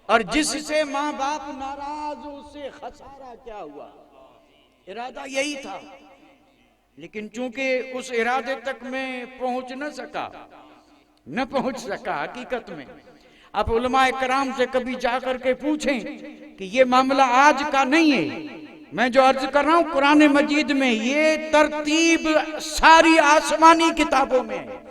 और जिससे माँ बाप नाराज उससे खसारा क्या हुआ। इरादा यही था, लेकिन चूंकि उस इरादे तक मैं पहुंच न पहुंच सका हकीकत में। आप उलमाए कराम से कभी जाकर के पूछें कि ये मामला आज का नहीं है, मैं जो अर्ज कर रहा हूं कुरान मजीद में, ये तरतीब सारी आसमानी किताबों में है।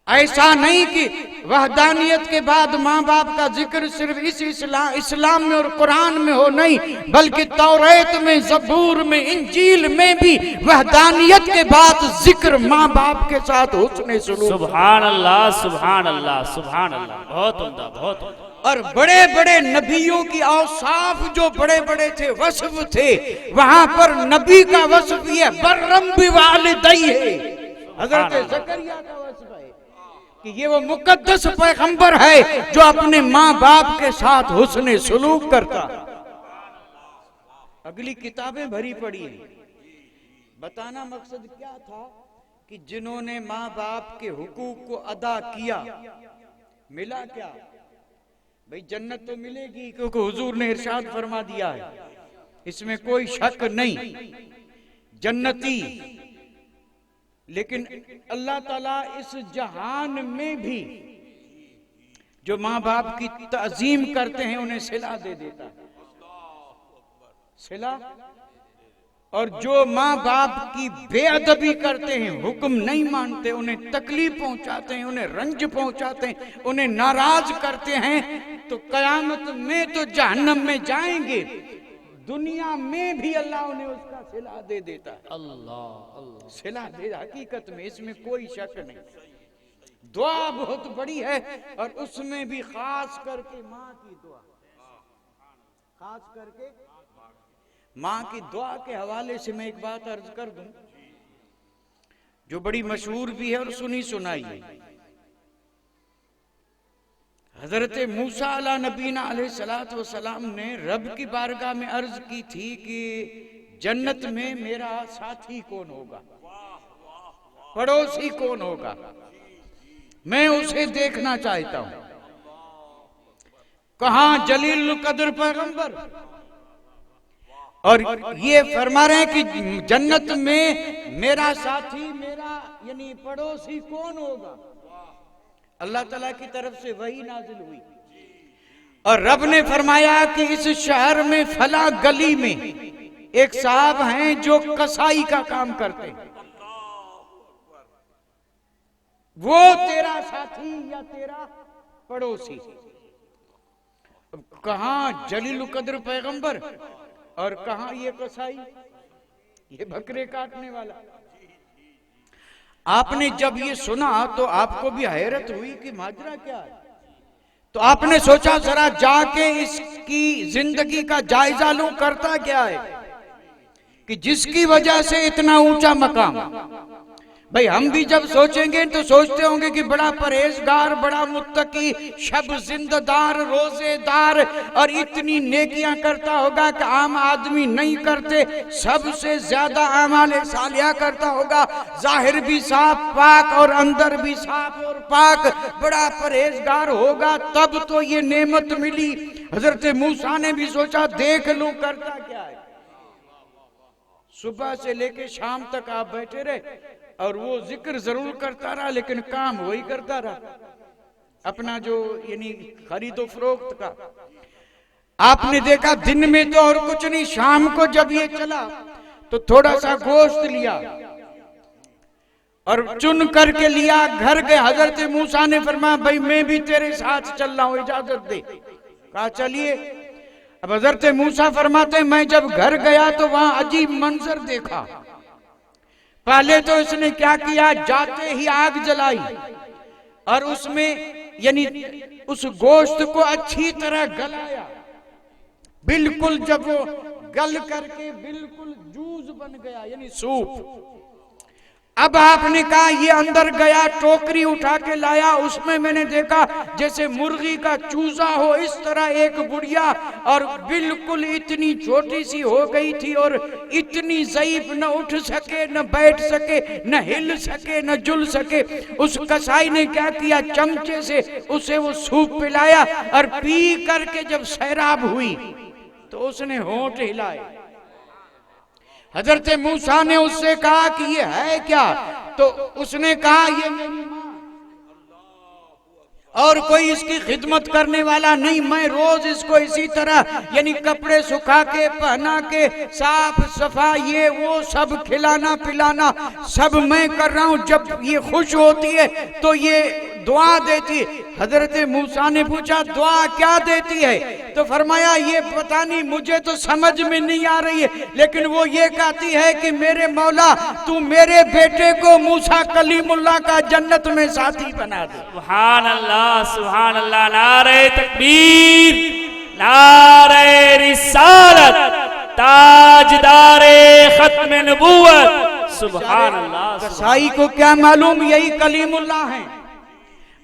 ऐसा नहीं कि वहदानियत के बाद माँ बाप का जिक्र सिर्फ इस इस्लाम में और कुरान में हो, नहीं, बल्कि तौरात में, ज़बूर में, इंजील में भी वहदानियत के बाद जिक्र माँ बाप के साथ हुस्न सलूक। सुभान अल्लाह, सुभान अल्लाह, सुभान अल्लाह, बहुत उम्दा, बहुत उम्दा। और बड़े बड़े नबियों की औसाफ जो बड़े बड़े थे, वस्फ थे, वहां पर नबी का वस्फ ये बर्रम बिवालिदैहि है। हजरत ज़करिया का वस्फ है कि ये वो मुकद्दस पैगंबर है जो अपने माँ बाप के साथ हुस्न सलूक करता। अगली किताबें भरी पड़ी हैं। बताना मकसद क्या था कि जिन्होंने माँ बाप के हुकूक को अदा किया, मिला क्या? भाई जन्नत तो मिलेगी, क्योंकि हुजूर ने इरशाद फरमा दिया है, इसमें कोई शक नहीं, जन्नती। लेकिन अल्लाह ताला इस जहान में भी जो माँ बाप की ताजीम करते हैं उन्हें सिला दे देता है, सिला। और जो माँ बाप की बेअदबी करते हैं, हुक्म नहीं मानते, उन्हें तकलीफ पहुंचाते हैं, उन्हें रंज पहुंचाते हैं, उन्हें नाराज करते हैं, तो कयामत में तो जहन्नम में जाएंगे, दुनिया में भी अल्लाह उन्हें उसका सिला दे देता है। अल्लाह अल्लाह, सिला दे, हकीकत में इसमें कोई शक नहीं। दुआ बहुत बड़ी है, और उसमें भी खास करके माँ की दुआ, खास करके माँ की दुआ के हवाले से मैं एक बात अर्ज कर दूं जो बड़ी मशहूर भी है और सुनी सुनाई है। हजरत मूसा अला नबीना अलैहिस्सलातु वस्सलाम ने रब की बारगाह में अर्ज की थी कि जन्नत में मेरा साथी कौन होगा, पड़ोसी कौन होगा, मैं उसे देखना चाहता हूं। कहां जलील कद्र पैगंबर, और ये फरमा रहे हैं कि जन्नत में मेरा साथी, मेरा यानी पड़ोसी कौन होगा। अल्लाह ताला की तरफ से वही नाजिल हुई, और रब ने फरमाया कि इस शहर में फला गली में एक साहब हैं जो कसाई का काम करते हैं, वो तेरा साथी या तेरा पड़ोसी। कहां जलील कद्र पैगंबर और कहां ये कसाई, ये बकरे काटने वाला। आपने जब ये सुना तो आपको भी हैरत हुई कि माजरा क्या है, तो आपने सोचा जरा जाके इसकी जिंदगी का जायजा लूं, करता क्या है कि जिसकी वजह से इतना ऊंचा मकाम। भाई हम भी जब सोचेंगे तो सोचते होंगे कि बड़ा परहेजगार, बड़ा मुत्तकी, शब जिंददार, रोजेदार, और इतनी नेकियां करता होगा कि आम आदमी नहीं करते, सबसे ज्यादा आमाले सालिया करता होगा, जाहिर भी साफ पाक और अंदर भी साफ और पाक, बड़ा परहेजगार होगा, तब तो ये नेमत मिली। हजरत मूसा ने भी सोचा देख लूं करता क्या है। सुबह से लेके शाम तक आप बैठे रहे और वो जिक्र जरूर करता रहा, लेकिन काम वही करता रहा, अपना जो यानी खरीदो फरोख्त का। आपने देखा दिन में तो और कुछ नहीं, शाम को जब ये चला तो थोड़ा सा गोश्त लिया और चुन करके लिया, घर गए। हजरत मूसा ने फरमाया भाई मैं भी तेरे साथ चल रहा हूं, इजाजत दे। कहा चलिए। अब हजरत मूसा फरमाते मैं जब घर गया तो वहां अजीब मंजर देखा। पहले तो इसने क्या किया, जाते ही आग जलाई और उसमें यानी उस गोश्त को अच्छी तरह गलाया, बिल्कुल जब वो गल करके बिल्कुल जूस बन गया यानी सूप, अब आपने कहा ये अंदर गया, टोकरी उठा के लाया, उसमें मैंने देखा जैसे मुर्गी का चूजा हो इस तरह एक गुड़िया, और बिल्कुल इतनी छोटी सी हो गई थी और इतनी ज़ईफ, न उठ सके न बैठ सके न हिल सके न जुल सके। उस कसाई ने क्या किया, चमचे से उसे वो सूप पिलाया और पी करके जब सैराब हुई तो उसने होंठ हिलाए। हजरत मूसा ने उससे कहा कि ये है क्या, तो उसने कहा ये मेरी माँ, और कोई इसकी खिदमत करने वाला नहीं, मैं रोज इसको इसी तरह यानी कपड़े सुखा के पहना के साफ सफा ये वो सब खिलाना पिलाना सब मैं कर रहा हूं। जब ये खुश होती है तो ये दुआ देती। हजरत मूसा ने पूछा दुआ क्या देती है, तो फरमाया ये पता नहीं, मुझे तो समझ में नहीं आ रही है, लेकिन वो ये कहती है कि मेरे मौला तू मेरे बेटे को मूसा कलीमुल्लाह का जन्नत में साथी बना दे। सुभान अल्लाह, सुभान अल्लाह, नारे तकबीर, नारे रिसालत, ताजदारे खत्म नबूवत, सुभान अल्लाह। कसाई को क्या मालूम यही कलीमुल्लाह है,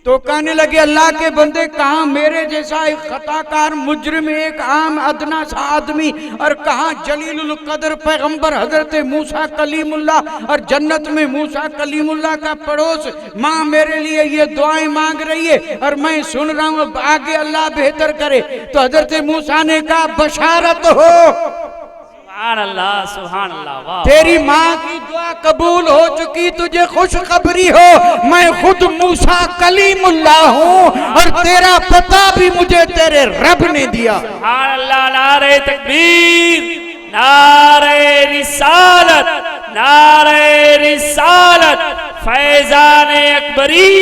तो कहने लगे अल्लाह के बंदे, कहाँ मेरे जैसा एक खताकार मुजरिम एक आम अदना सा आदमी, और कहाँ जलीलुल कदर पैगंबर हजरत मूसा कलीमुल्लाह, और जन्नत में मूसा कलीमुल्लाह का पड़ोस। माँ मेरे लिए ये दुआएं मांग रही है और मैं सुन रहा हूँ, आगे अल्लाह बेहतर करे। तो हजरत मूसा ने कहा बशारत हो, सुभान अल्लाह, सुभान अल्लाह, वाह। तेरी माँ की दुआ कबूल हो चुकी, तुझे खुशखबरी हो, मैं खुद मूसा कलीमुल्लाह हूँ और तेरा पता भी मुझे तेरे रब ने दिया। सुभान अल्लाह, नारे तकबीर, नारे रिसालत, नारे रिसालत, फैजान अकबरी,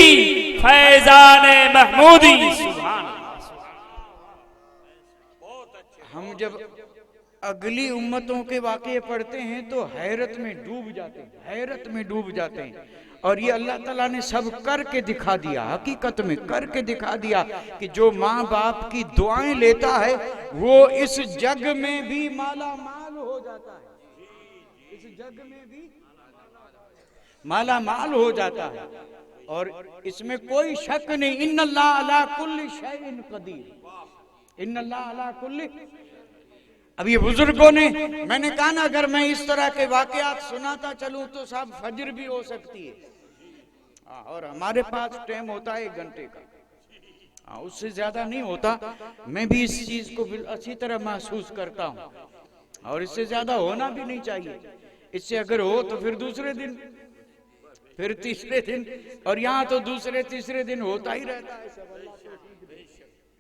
फैजान महमूदी, सुभान अल्लाह। हम जब अगली उम्मतों के वाक़े पढ़ते हैं तो हैरत में डूब जाते हैं, हैरत में डूब जाते हैं। और ये अल्लाह ताला ने सब करके दिखा दिया, हकीकत में करके दिखा दिया कि जो माँ बाप की दुआएं लेता है वो इस जग में भी माला माल हो जाता है, इस जग में भी माला माल हो जाता है, और इसमें कोई शक नहीं। इन्नल्लाह अला कुल्ली शैइन कदीर, इन्नल्लाह अला कुल्ली। अब ये बुजुर्गों ने, मैंने कहा ना अगर मैं इस तरह के वाकयात सुनाता चलूं तो साहब फजर भी हो सकती है, और हमारे पास टाइम होता है 1 घंटे का, उससे ज्यादा नहीं होता। मैं भी इस चीज को अच्छी तरह महसूस करता हूं, और इससे ज्यादा होना भी नहीं चाहिए। इससे अगर हो तो फिर दूसरे दिन, फिर तीसरे दिन, और यहाँ तो दूसरे तीसरे दिन होता ही रहता है,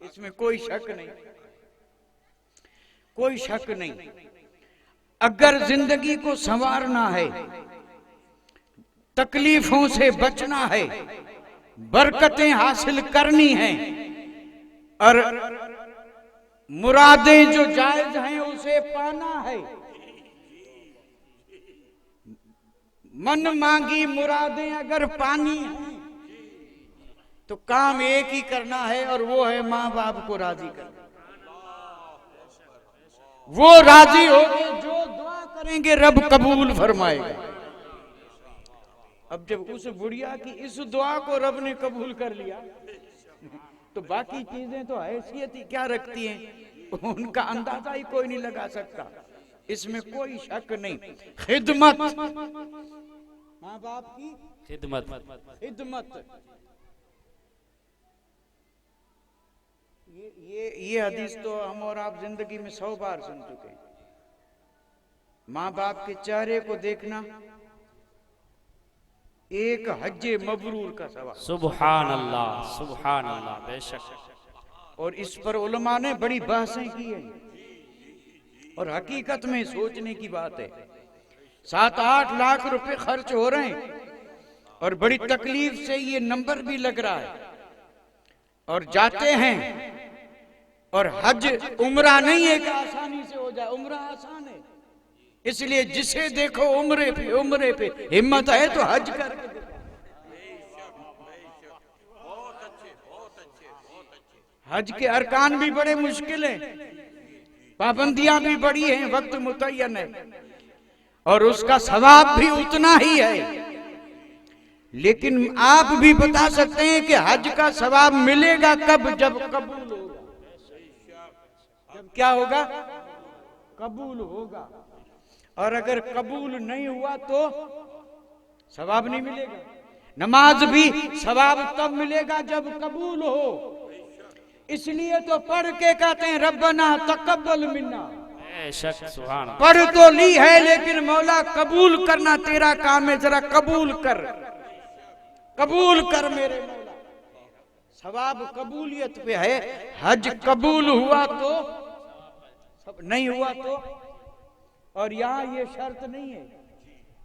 इसमें कोई शक नहीं, कोई शक नहीं। अगर जिंदगी को संवारना है, तकलीफों से बचना है, बरकतें हासिल करनी हैं, और मुरादें जो जायज हैं उसे पाना है, मन मांगी मुरादें अगर पानी है तो काम एक ही करना है, और वो है माँ बाप को राजी करना। वो राजी होंगे, जो दुआ करेंगे रब कबूल फरमाएगा। अब जब उस बुढ़िया की इस दुआ को रब ने कबूल कर लिया तो बाकी चीजें तो हैसियत ही क्या रखती हैं, उनका अंदाजा ही कोई नहीं लगा सकता, इसमें कोई शक नहीं। खिदमत, माँ बाप की खिदमत, खिदमत, ये हदीस तो हम और आप जिंदगी में 100 बार सुन चुके हैं। माँ बाप के चेहरे को देखना एक हज्जे मबरूर का सवाल। सुभान अल्लाह, सुभान अल्लाह, बेशक। और इस पर उलमा ने बड़ी बहसें की हैं, और हकीकत में सोचने की बात है। 7-8 लाख रुपए खर्च हो रहे हैं, और बड़ी तकलीफ से ये नंबर भी लग रहा है, और जाते हैं। और हज उम्रा नहीं है कि आसानी से हो जाए, उम्रा आसान है, इसलिए जिसे देखो उम्रे पे हिम्मत है तो हज कर। हज के अरकान भी बड़े मुश्किल हैं, पाबंदियां भी बड़ी हैं, वक्त मुतय्यन है, और उसका सवाब भी उतना ही है। लेकिन आप भी बता सकते हैं कि हज का सवाब मिलेगा कब? जब कबूल होगा। जब क्या होगा? कबूल होगा। और अगर कबूल नहीं हुआ तो सवाब नहीं मिलेगा। नमाज भी सवाब तब मिलेगा जब कबूल हो। इसलिए तो पढ़ के कहते हैं रब्बना तकब्बल मिन्ना। पढ़ तो ली है लेकिन मौला कबूल करना तेरा काम है, जरा कबूल कर, कबूल कर मेरे मौला। सवाब कबूलियत पे है। हज कबूल हुआ तो, नहीं हुआ तो। और यहाँ ये शर्त नहीं है,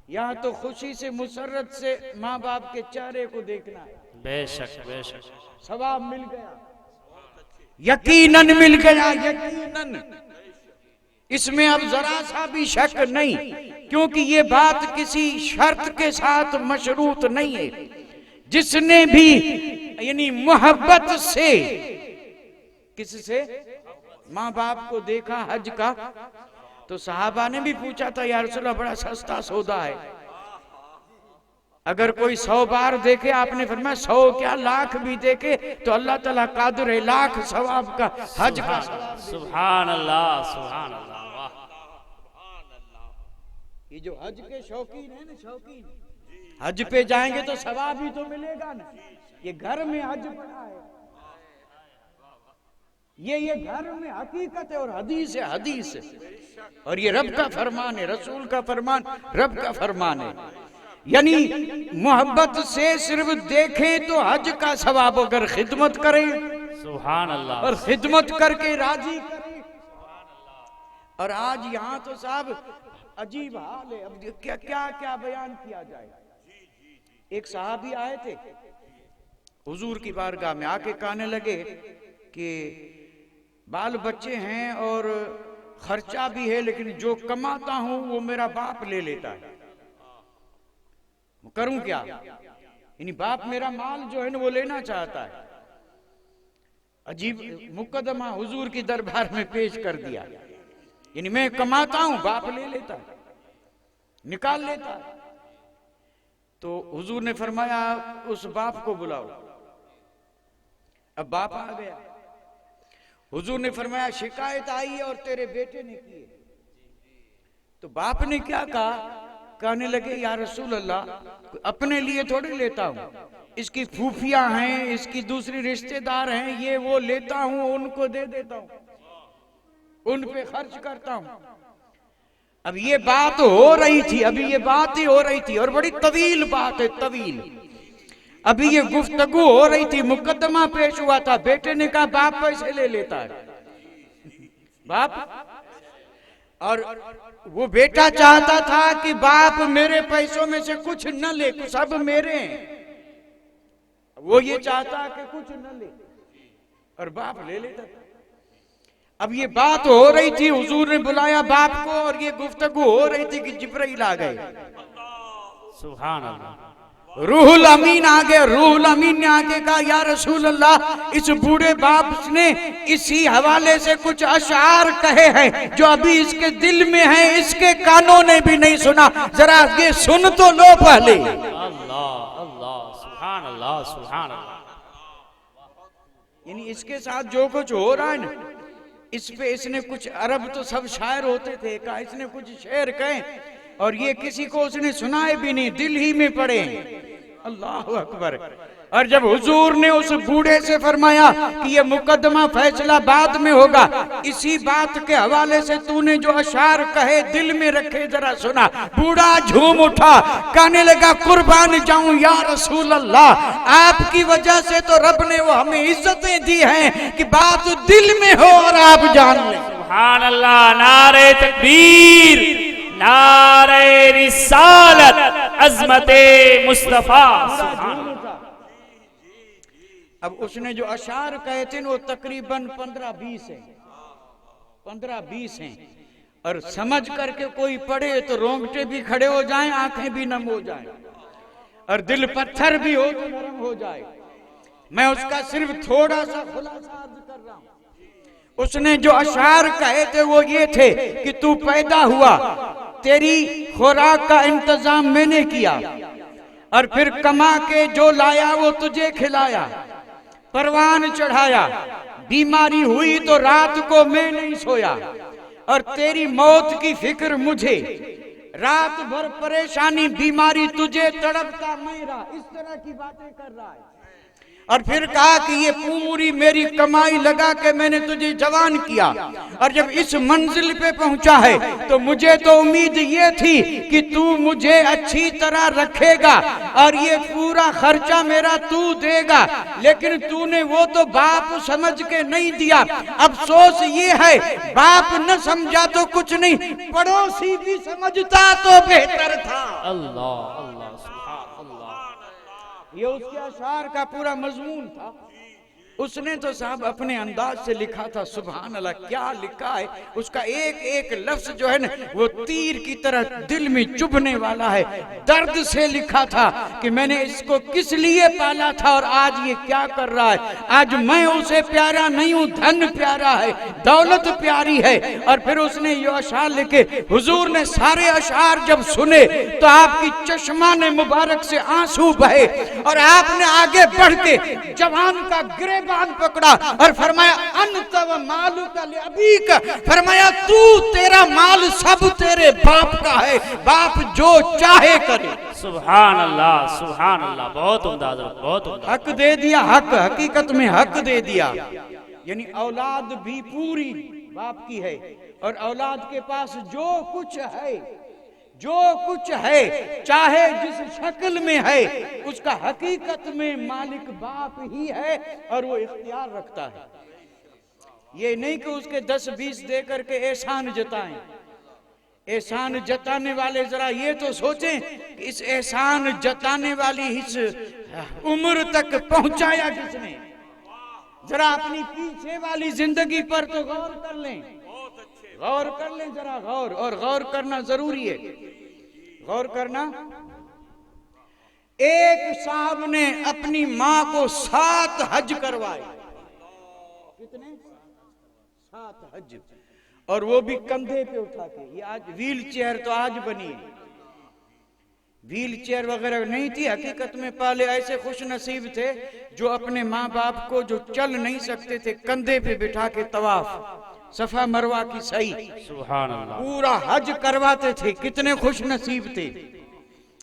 यहाँ तो खुशी से मुसर्रत से माँ बाप के चेहरे को देखना है। बेशक बेशक सवाब मिल गया, यकीनन मिल गया, यकीनन। इसमें अब जरा सा भी शक नहीं, क्योंकि ये बात किसी शर्त के साथ मशरूत नहीं है। जिसने भी यानी मोहब्बत से, किससे? माँ बाप को देखा हज का, तो सहाबा ने भी पूछा था या रसूलल्लाह बड़ा सस्ता सौदा है। अगर कोई 100 बार देखे, आपने फरमाया 100 क्या लाख भी देखे तो अल्लाह ताला कादिर है लाख सवाब का हज का। सुभान अल्लाह, सुभान अल्लाह, वाह। ये जो हज के शौकीन है ना, शौकीन, हज पे जाएंगे तो सवाब ही तो मिलेगा ना। ये घर में हज पड़ा है, ये घर में हकीकत है और हदीस है, हदीस है। और ये रब का फरमान है, रसूल का फरमान, रब का फरमान है। यानी मोहब्बत से सिर्फ देखें तो हज का सवाब, अगर खिदमत करें सुभान अल्लाह, और खिदमत करके राजी करें। और आज यहाँ तो साहब अजीब हाल है। अब क्या क्या क्या बयान किया जाए। एक साहबी आए थे हुजूर की बारगाह में, आके कहने लगे कि बाल बच्चे हैं और खर्चा भी है, लेकिन जो कमाता हूं वो मेरा बाप ले लेता है, करूं क्या? यानी बाप मेरा माल जो है ना वो लेना चाहता है। अजीब मुकदमा हुजूर की दरबार में पेश कर दिया। यानी मैं कमाता हूं, बाप ले लेता है, निकाल लेता है। तो हुजूर ने फरमाया उस बाप को बुलाओ। अब बाप आ गया। हुजूर ने फरमाया शिकायत आई है और तेरे बेटे ने की है। तो बाप ने क्या कहा? कहने लगे या रसूल अल्लाह अपने लिए थोड़ी लेता हूं, इसकी फूफियां हैं, इसकी दूसरी रिश्तेदार हैं, ये वो लेता हूं, उनको दे देता हूं, उन पे खर्च करता हूं। अब ये बात हो रही थी, अभी ये बात ही हो रही थी और बड़ी तवील बात है, तवील। अभी ये गुफ्तगू हो रही थी, मुकदमा पेश हुआ था। बेटे ने कहा बाप पैसे ले लेता है, बाप। और वो बेटा चाहता था कि बाप मेरे पैसों में से कुछ न ले, सब मेरे हैं। वो ये चाहता कि कुछ न ले और बाप ले लेता था। अब ये बात हो रही थी, हुजूर ने बुलाया बाप को और ये गुफ्तगू हो रही थी कि जिब्राइल आ गए। सुभान अल्लाह। रूहुल अमीन आ गए। रूहुल अमीन ने आके कहा या रसूल अल्लाह इस बूढ़े बाप ने इसी हवाले से कुछ अशार कहे हैं जो अभी इसके दिल में है, इसके कानों ने भी नहीं सुना, जरा ये सुन तो लो पहले। अल्लाह अल्लाह, सुभान अल्लाह, सुभान अल्लाह। यानी इसके साथ जो कुछ हो रहा है ना, इस पे इसने कुछ, अरब तो सब शायर होते थे, कहा इसने कुछ शेर कहे और ये किसी को उसने सुनाए भी नहीं, दिल ही में पड़े। अल्लाह अकबर। और जब हुजूर ने उस बूढ़े से फरमाया कि ये मुकदमा फैसला बाद में होगा, इसी बात के हवाले से तूने जो अशार कहे दिल में रखे, जरा सुना। बूढ़ा झूम उठा, कहने लगा कुर्बान जाऊं या रसूल अल्लाह, आपकी वजह से तो रब ने वो हमें इज्जतें दी हैं कि बात दिल में हो और आप जान लें। सुभान अल्लाह, नारे तकबीर, नारे रिसालत, अज़मते मुस्तफा। अब उसने जो अशार कहे थे वो तकरीबन 15-20 हैं, 15-20 हैं। और समझ करके कोई पढ़े तो रोंगटे भी खड़े हो जाएं, आंखें भी नम हो जाएं और दिल पत्थर भी हो तो नरम हो जाए। मैं उसका सिर्फ थोड़ा सा खुलासा अर्ज कर रहा हूं। उसने जो अशार कहे थे वो ये थे कि तू पैदा हुआ, तेरी खुराक का इंतजाम मैंने किया, और फिर कमा के जो लाया वो तुझे खिलाया, परवान चढ़ाया। बीमारी हुई तो रात को मैं नहीं सोया, और तेरी मौत की फिक्र मुझे, रात भर परेशानी बीमारी तुझे, तड़पता मैं रहा। इस तरह की बातें कर रहा है। और फिर कहा कि ये पूरी मेरी कमाई लगा के मैंने तुझे जवान किया, और जब इस मंजिल पे पहुंचा है तो मुझे तो उम्मीद ये थी कि तू मुझे अच्छी तरह रखेगा और ये पूरा खर्चा मेरा तू देगा, लेकिन तूने वो तो बाप समझ के नहीं दिया। अफसोस ये है बाप न समझा तो कुछ नहीं, पड़ोसी भी समझता तो बेहतर था। अल्लाह अल्लाह सुभान अल्लाह। ये उसके अशार का पूरा मजमून था। उसने तो साहब अपने अंदाज से लिखा था, सुभान अल्लाह, क्या लिखा है। उसका एक एक लफ्ज जो है ना वो तीर की तरह दिल में चुभने वाला है। दर्द से लिखा था कि मैंने इसको किस लिए पाला था और आज ये क्या कर रहा है। आज मैं उसे प्यारा नहीं हूँ, धन प्यारा है, दौलत प्यारी है। और फिर उसने ये अशार लिखे। हुजूर ने सारे अशार जब सुने तो आपकी चश्मा ने मुबारक से आंसू बहे, और आपने आगे बढ़ के जवान का गिरे पकड़ा और फरमाया अंत व मालू का अभी का, फरमाया तू, तेरा माल सब तेरे बाप का है, बाप जो चाहे करे। सुभान अल्लाह सुभान अल्लाह। बहुत उम्दा हज़रत, बहुत उम्दा। हक दे दिया, हक हकीकत में हक दे दिया। यानी औलाद भी पूरी बाप की है, और औलाद के पास जो कुछ है, जो कुछ है, चाहे जिस शक्ल में है, उसका हकीकत में मालिक बाप ही है, और वो इख्तियार रखता है। ये नहीं कि उसके 10-20 दे करके एहसान जताएं। एहसान जताने वाले जरा ये तो सोचें कि इस एहसान जताने वाली इस उम्र तक पहुंचाया किसने। जरा अपनी पीछे वाली जिंदगी पर तो गौर कर लें, गौर कर लें जरा, गौर, और गौर करना जरूरी है, गौर करना। एक साहब ने अपनी मां को 7 हज करवाए। कितने? 7 हज, और वो भी कंधे पे उठा के। ये आज व्हील चेयर तो आज बनी है, व्हील चेयर वगैरह नहीं थी। हकीकत में पहले ऐसे खुश नसीब थे जो अपने माँ बाप को, जो चल नहीं सकते थे, कंधे पे बिठा के तवाफ, सफा मरवा की सही, सुभान अल्लाह, पूरा हज करवाते थे। कितने खुश नसीब थे।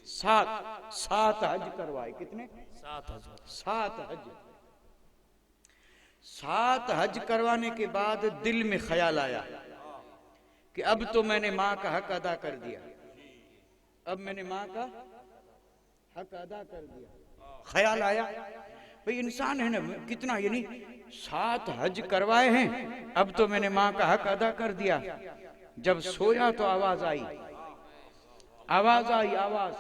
7 हज करवाए। कितने? 7 हज। 7 हज करवाने के बाद दिल में ख्याल आया कि अब तो मैंने माँ का हक अदा कर दिया, अब मैंने माँ का हक अदा कर दिया। ख्याल आया, भाई इंसान है ना, कितना, यानी 7 हज करवाए हैं, अब तो मैंने माँ का हक अदा कर दिया। जब सोया तो आवाज आई, आवाज आई, आवाज,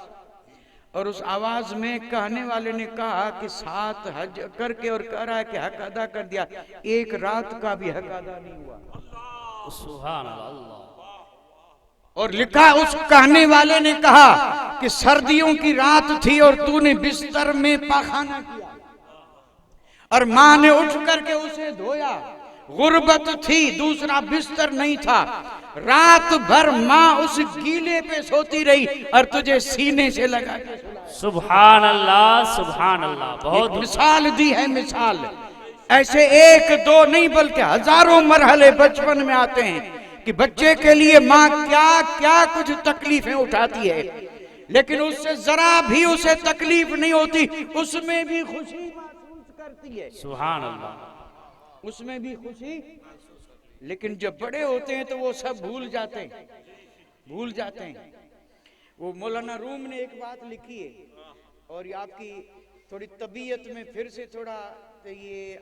और उस आवाज में कहने वाले ने कहा कि 7 हज करके और कह रहा है कि हक अदा कर दिया, एक रात का भी हक अदा नहीं हुआ। सुभान अल्लाह। और लिखा, उस कहने वाले ने कहा कि सर्दियों की रात थी और तूने बिस्तर में पाखाना किया, और माँ ने उठ करके उसे धोया। गुर्बत थी, दूसरा बिस्तर नहीं था। रात भर माँ उस गीले पे सोती रही और तुझे सीने से लगा के सुलाया। सुभान अल्लाह सुभान अल्लाह। बहुत मिसाल दी है, मिसाल। ऐसे 1-2 नहीं बल्कि हजारों मरहले बचपन में आते हैं कि बच्चे के लिए माँ क्या क्या कुछ तकलीफें उठाती है, लेकिन उससे जरा भी उसे तकलीफ नहीं होती, उसमें भी खुशी महसूस करती है। सुभान अल्लाह, उसमें भी खुशी। लेकिन जब बड़े होते हैं तो वो सब भूल जाते हैं, भूल जाते हैं। वो मौलाना रूम ने एक बात लिखी है, और आपकी थोड़ी तबीयत में फिर से थोड़ा ये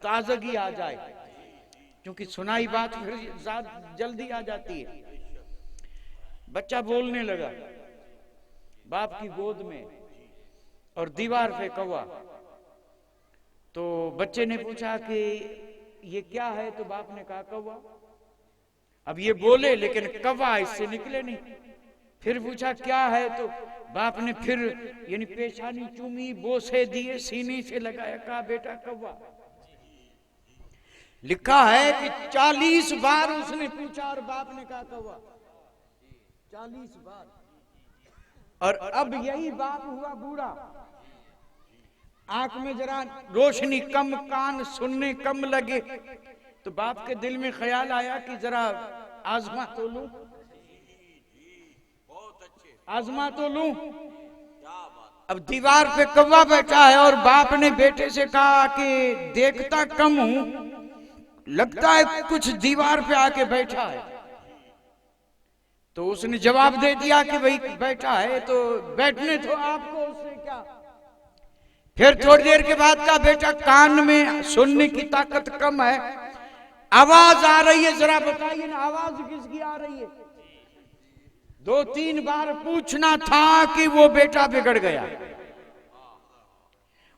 ताजगी आ जाए, क्योंकि सुनाई बात फिर जल्दी आ जाती है। बच्चा बोलने लगा बाप की गोद में, और दीवार पे कौवा। तो बच्चे ने पूछा कि ये क्या है, तो बाप ने कहा कौवा। अब ये बोले लेकिन कौवा इससे निकले नहीं। फिर पूछा क्या है, तो बाप ने फिर यानी पेशानी चूमी, बोसे दिए, सीने से लगाया, कहा बेटा कौवा। लिखा है कि 40 बार उसने पूछा और बाप ने कहा कौवा, 40 बार। और अब यही बाप हुआ बूढ़ा, आंख में जरा रोशनी कम, कान सुनने कम लगे, तो बाप के दिल में ख्याल आया कि जरा आजमा तो लूं, आजमा तो लूं। अब दीवार पे कौवा बैठा है और बाप ने बेटे से कहा कि देखता कम हूं, लगता है कुछ दीवार पे आके बैठा है। तो उसने जवाब दे दिया कि भाई बैठा है तो बैठने तो आपको, उससे क्या। फिर थोड़ी देर के बाद का बेटा कान में सुनने की ताकत कम है, आवाज आ रही है, जरा बताइए ना आवाज किसकी आ रही है। 2-3 बार पूछना था कि वो बेटा बिगड़ गया।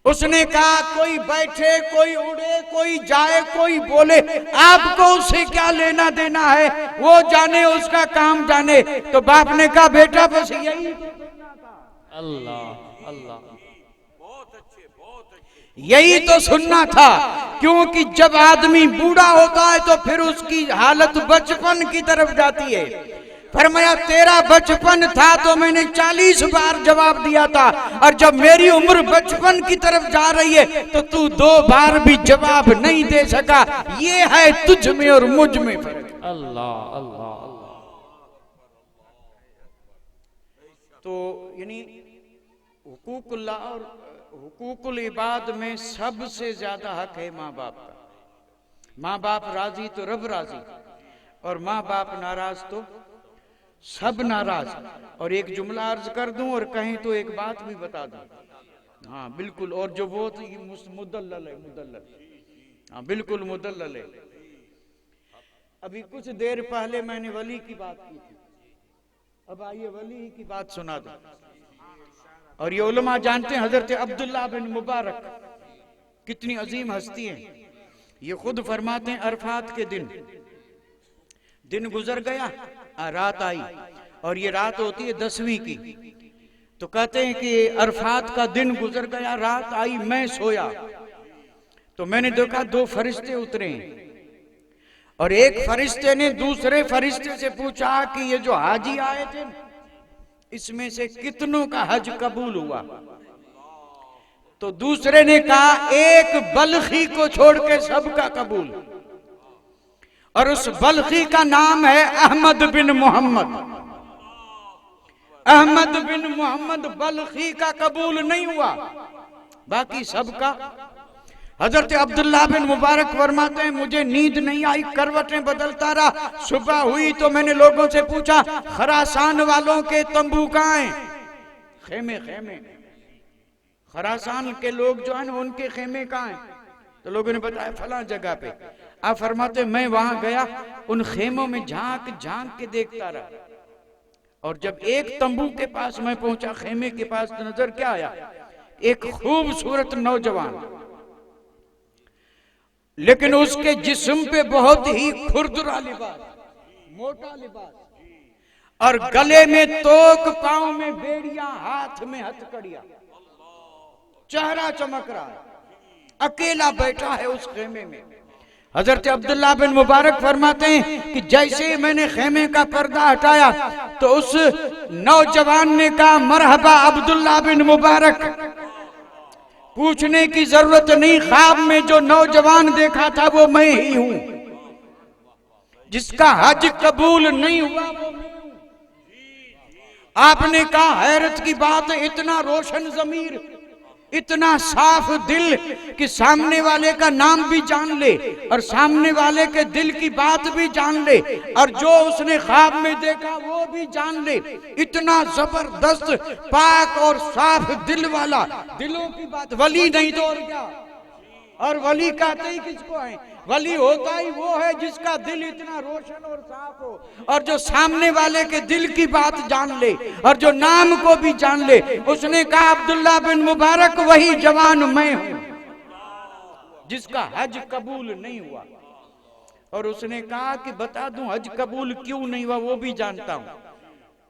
उसने कहा कोई बैठे, कोई उड़े, कोई जाए, कोई बोले, आपको उससे क्या लेना देना है, वो जाने, उसका काम जाने। तो बाप ने कहा बेटा बस यही तो सुनना था। अल्लाह अल्लाह, यही तो सुनना था, क्योंकि जब आदमी बूढ़ा होता है तो फिर उसकी हालत बचपन की तरफ जाती है। फरमाया तेरा बचपन था तो मैंने 40 बार जवाब दिया था, और जब मेरी उम्र बचपन की तरफ जा रही है तो तू 2 बार भी जवाब नहीं दे सका। ये है तुझ में और मुझ में फर्क। अल्लाह अल्लाह अल्लाह। तो यानी हुकूकुल्लाह और हुकूकुल इबाद में सबसे ज्यादा हक है माँ बाप का। माँ बाप राजी तो रब राजी, और माँ बाप नाराज तो सब नाराज। और एक जुमला अर्ज कर दूं और कहीं तो एक बात भी बता दूं। हाँ बिल्कुल, और जो वो मुदल्लल है, मुदल्लल, हाँ बिल्कुल मुदल्लल है। अभी कुछ देर पहले मैंने वली की बात की थी, अब आइए वली की बात सुना दो। और ये उलमा जानते हैं हजरत अब्दुल्ला बिन मुबारक कितनी अजीम हस्ती है। ये खुद फरमाते हैं अरफात के दिन गुजर गया, रात आई, और ये रात होती है 10वीं की। तो कहते हैं कि अरफात का दिन गुजर गया, रात आई, मैं सोया तो मैंने देखा 2 फरिश्ते उतरे, और एक फरिश्ते ने दूसरे फरिश्ते से पूछा कि ये जो हाजी आए थे इसमें से कितनों का हज कबूल हुआ। तो दूसरे ने कहा एक बल्खी को छोड़ के सबका कबूल, और उस बल्खी का नाम है अहमद बिन मोहम्मद। अहमद बिन मोहम्मद बल्खी का कबूल नहीं हुआ, बाकी सबका। हजरत अब्दुल्ला बिन मुबारक फरमाते हैं मुझे नींद नहीं आई, करवटें बदलता रहा। सुबह हुई तो मैंने लोगों से पूछा खरासान वालों के तंबू कहाँ हैं, खेमे खेमे, खरासान के लोग जो है ना उनके खेमे कहाँ हैं। तो लोगों ने बताया फला जगह पे। आप फरमाते मैं वहां गया, उन खेमों में झांक झांक के देखता रहा, और जब एक तंबू के पास मैं पहुंचा, खेमे के पास, तो नजर क्या आया, एक खूबसूरत नौजवान, लेकिन उसके जिस्म पे बहुत ही खुरदुरा लिबास, मोटा लिबास, और गले में तोक, पांव में बेड़ियां, हाथ में हथकड़ियां, चेहरा चमक रहा है, अकेला बैठा है उस खेमे में। हजरत अब्दुल्ला बिन मुबारक फरमाते हैं कि जैसे ही मैंने खेमे का पर्दा हटाया तो उस नौजवान ने कहा मरहबा अब्दुल्ला बिन मुबारक। पूछने की जरूरत नहीं, ख्वाब में जो नौजवान देखा था वो मैं ही हूं, जिसका हज कबूल नहीं हुआ वो मैं हूं। आपने कहा हैरत की बात है, इतना रोशन ज़मीर, इतना साफ दिल कि सामने वाले का नाम भी जान ले और सामने वाले के दिल की बात भी जान ले, और जो उसने ख्वाब में देखा वो भी जान ले। इतना जबरदस्त पाक और साफ दिल वाला, दिलों की बात, वली नहीं तो और क्या। और वली कहते ही किसको है, वली होता ही वो है जिसका दिल इतना रोशन और साफ हो, और जो सामने वाले के दिल की बात जान ले और जो नाम को भी जान ले। उसने कहा अब्दुल्ला बिन मुबारक वही जवान मैं हूं जिसका हज कबूल नहीं हुआ। और उसने कहा कि बता दूं हज कबूल क्यों नहीं हुआ, वो भी जानता हूं।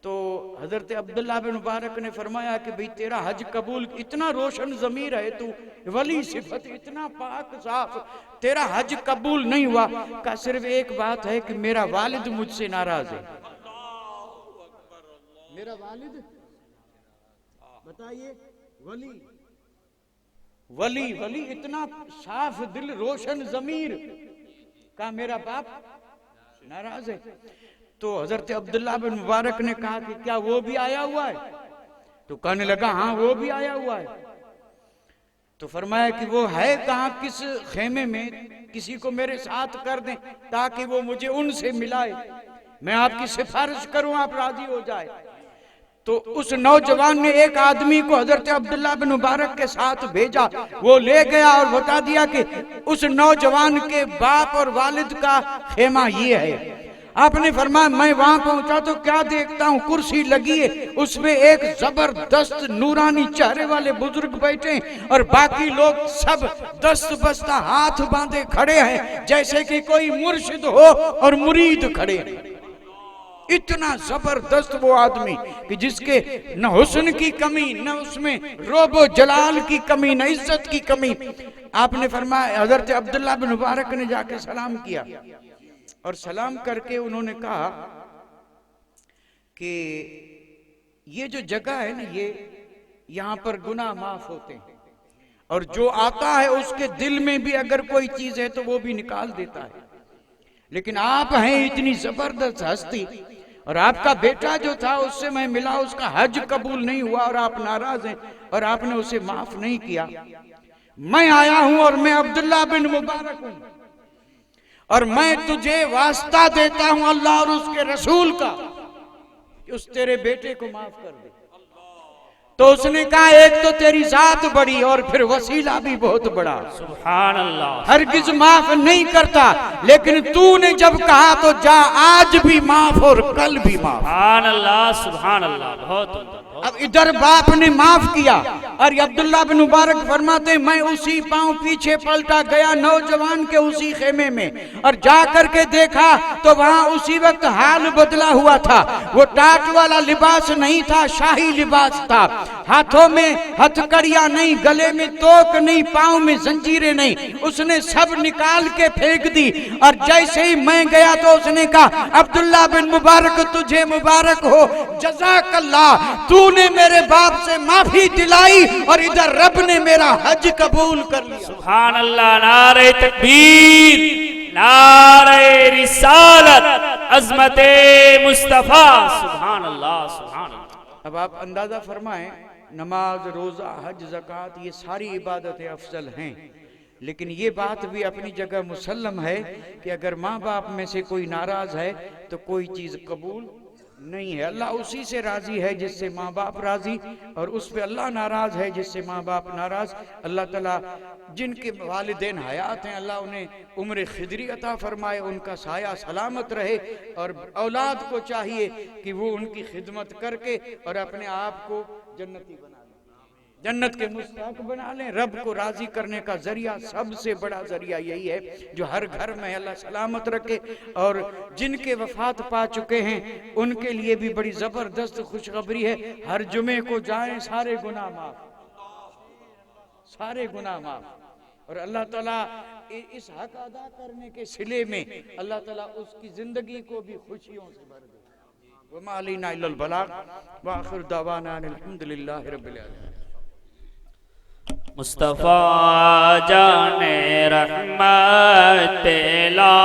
तो हजरत अब्दुल्ला बिन मुबारक ने फरमाया कि भाई तेरा हज कबूल, इतना रोशन ज़मीर है तू, वली सिफत, इतना पाक साफ, तेरा हज कबूल नहीं हुआ। का सिर्फ एक बात है कि मेरा वालिद मुझसे नाराज है। मेरा वालिद बताइए, वली वली वली इतना साफ दिल, रोशन जमीर का मेरा बाप नाराज है। तो हजरत अब्दुल्ला बिन मुबारक ने कहा कि क्या वो भी आया हुआ है? तो कहने लगा हाँ वो भी आया हुआ है। तो फरमाया कि वो है कहाँ, किस खेमे में, किसी को मेरे साथ कर दें ताकि वो मुझे उनसे मिलाए, मैं आपकी सिफारिश करूं, आप राजी हो जाए। तो उस नौजवान ने एक आदमी को हजरत अब्दुल्ला बिन मुबारक के साथ भेजा, वो ले गया और बता दिया कि उस नौजवान के बाप और वालिद का खेमा ये है। आपने फरमाया मैं वहां पहुंचा तो क्या देखता हूं, कुर्सी लगी है, उसमें एक जबरदस्त नूरानी चेहरे वाले बुजुर्ग बैठे और बाकी लोग सब दस्त बस्ता हाथ बांधे खड़े हैं, जैसे कि कोई मुर्शिद हो और मुरीद खड़े हैं। इतना जबरदस्त वो आदमी कि जिसके न हुस्न की कमी, न उसमें रोबो जलाल की कमी, न इज्जत की कमी। आपने फरमाया, हजरत अब्दुल्ला बिन मुबारक ने जाके सलाम किया और सलाम करके उन्होंने कहा कि ये जो जगह है ना, ये यहाँ पर गुनाह माफ होते हैं और जो आता है उसके दिल में भी अगर कोई चीज है तो वो भी निकाल देता है। लेकिन आप हैं इतनी जबरदस्त हस्ती, और आपका बेटा जो था उससे मैं मिला, उसका हज कबूल नहीं हुआ और आप नाराज हैं और आपने उसे माफ नहीं किया। मैं आया हूं और मैं अब्दुल्ला बिन मुबारक हूं और मैं तुझे वास्ता देता हूं अल्लाह और उसके रसूल का, उस तेरे बेटे को माफ कर दे। तो उसने कहा एक तो तेरी जात बड़ी और फिर वसीला भी बहुत बड़ा, सुभान अल्लाह, हरगिज माफ नहीं करता, लेकिन तूने जब कहा तो जा, आज भी माफ और कल भी माफ। सुभान अल्लाह, सुभान अल्लाह, बहुत। अब इधर बाप ने माफ किया और अब्दुल्ला बिन मुबारक फरमाते मैं उसी पांव पीछे पलटा गया नौजवान के उसी खेमे में और जा करके देखा तो वहां उसी वक्त हाल बदला हुआ था। वो टाट वाला लिबास नहीं था, शाही लिबास था, हाथों में हथकड़ियां नहीं, गले में तोक नहीं, पांव में जंजीरें नहीं, उसने सब निकाल के फेंक दी। और जैसे ही मैं गया तो उसने कहा अब्दुल्ला बिन मुबारक तुझे मुबारक हो, जज़ाकल्लाह, तूने मेरे बाप से माफी दिलाई और इधर रब ने मेरा हज कबूल कर लिया। सुभान अल्लाह, नारे तकबीर, नारे रिसालत, अज़मते मुस्तफा, सुभान अल्लाह, सुभान अल्लाह। अब आप अंदाजा फरमाएं, नमाज, रोजा, हज, ज़कात, ये सारी इबादतें अफजल हैं, लेकिन ये बात भी अपनी जगह मुसल्लम है कि अगर माँ बाप में से कोई नाराज है तो कोई चीज कबूल नहीं है। अल्लाह उसी से राजी है जिससे माँ बाप राजी, और उस पे अल्लाह नाराज है जिससे माँ बाप नाराज। अल्लाह ताला जिनके वालिदैन हयात हैं अल्लाह उन्हें उम्र खिदरी अता फरमाए, उनका साया सलामत रहे, और औलाद को चाहिए कि वो उनकी खिदमत करके और अपने आप को जन्नती बना लें, जन्नत के मुस्ताक बना लें। रब को राजी करने का जरिया, सबसे बड़ा जरिया यही है जो हर घर में अल्लाह सलामत रखे। और जिनके वफात पा चुके हैं उनके लिए भी बड़ी जबरदस्त खुशखबरी है, हर जुमे को जाएं, सारे गुनाह माफ, सारे गुनाह माफ। और अल्लाह ताला इस हक अदा करने के सिले में अल्लाह ताला उसकी जिंदगी को भी खुशियों से भर दे। वमा अलैना इल्लल बलाग व आखिर दावाना अल्हम्दुलिल्लाहि रब्बिल आलमीन। मुस्तफा जाने रहमत ला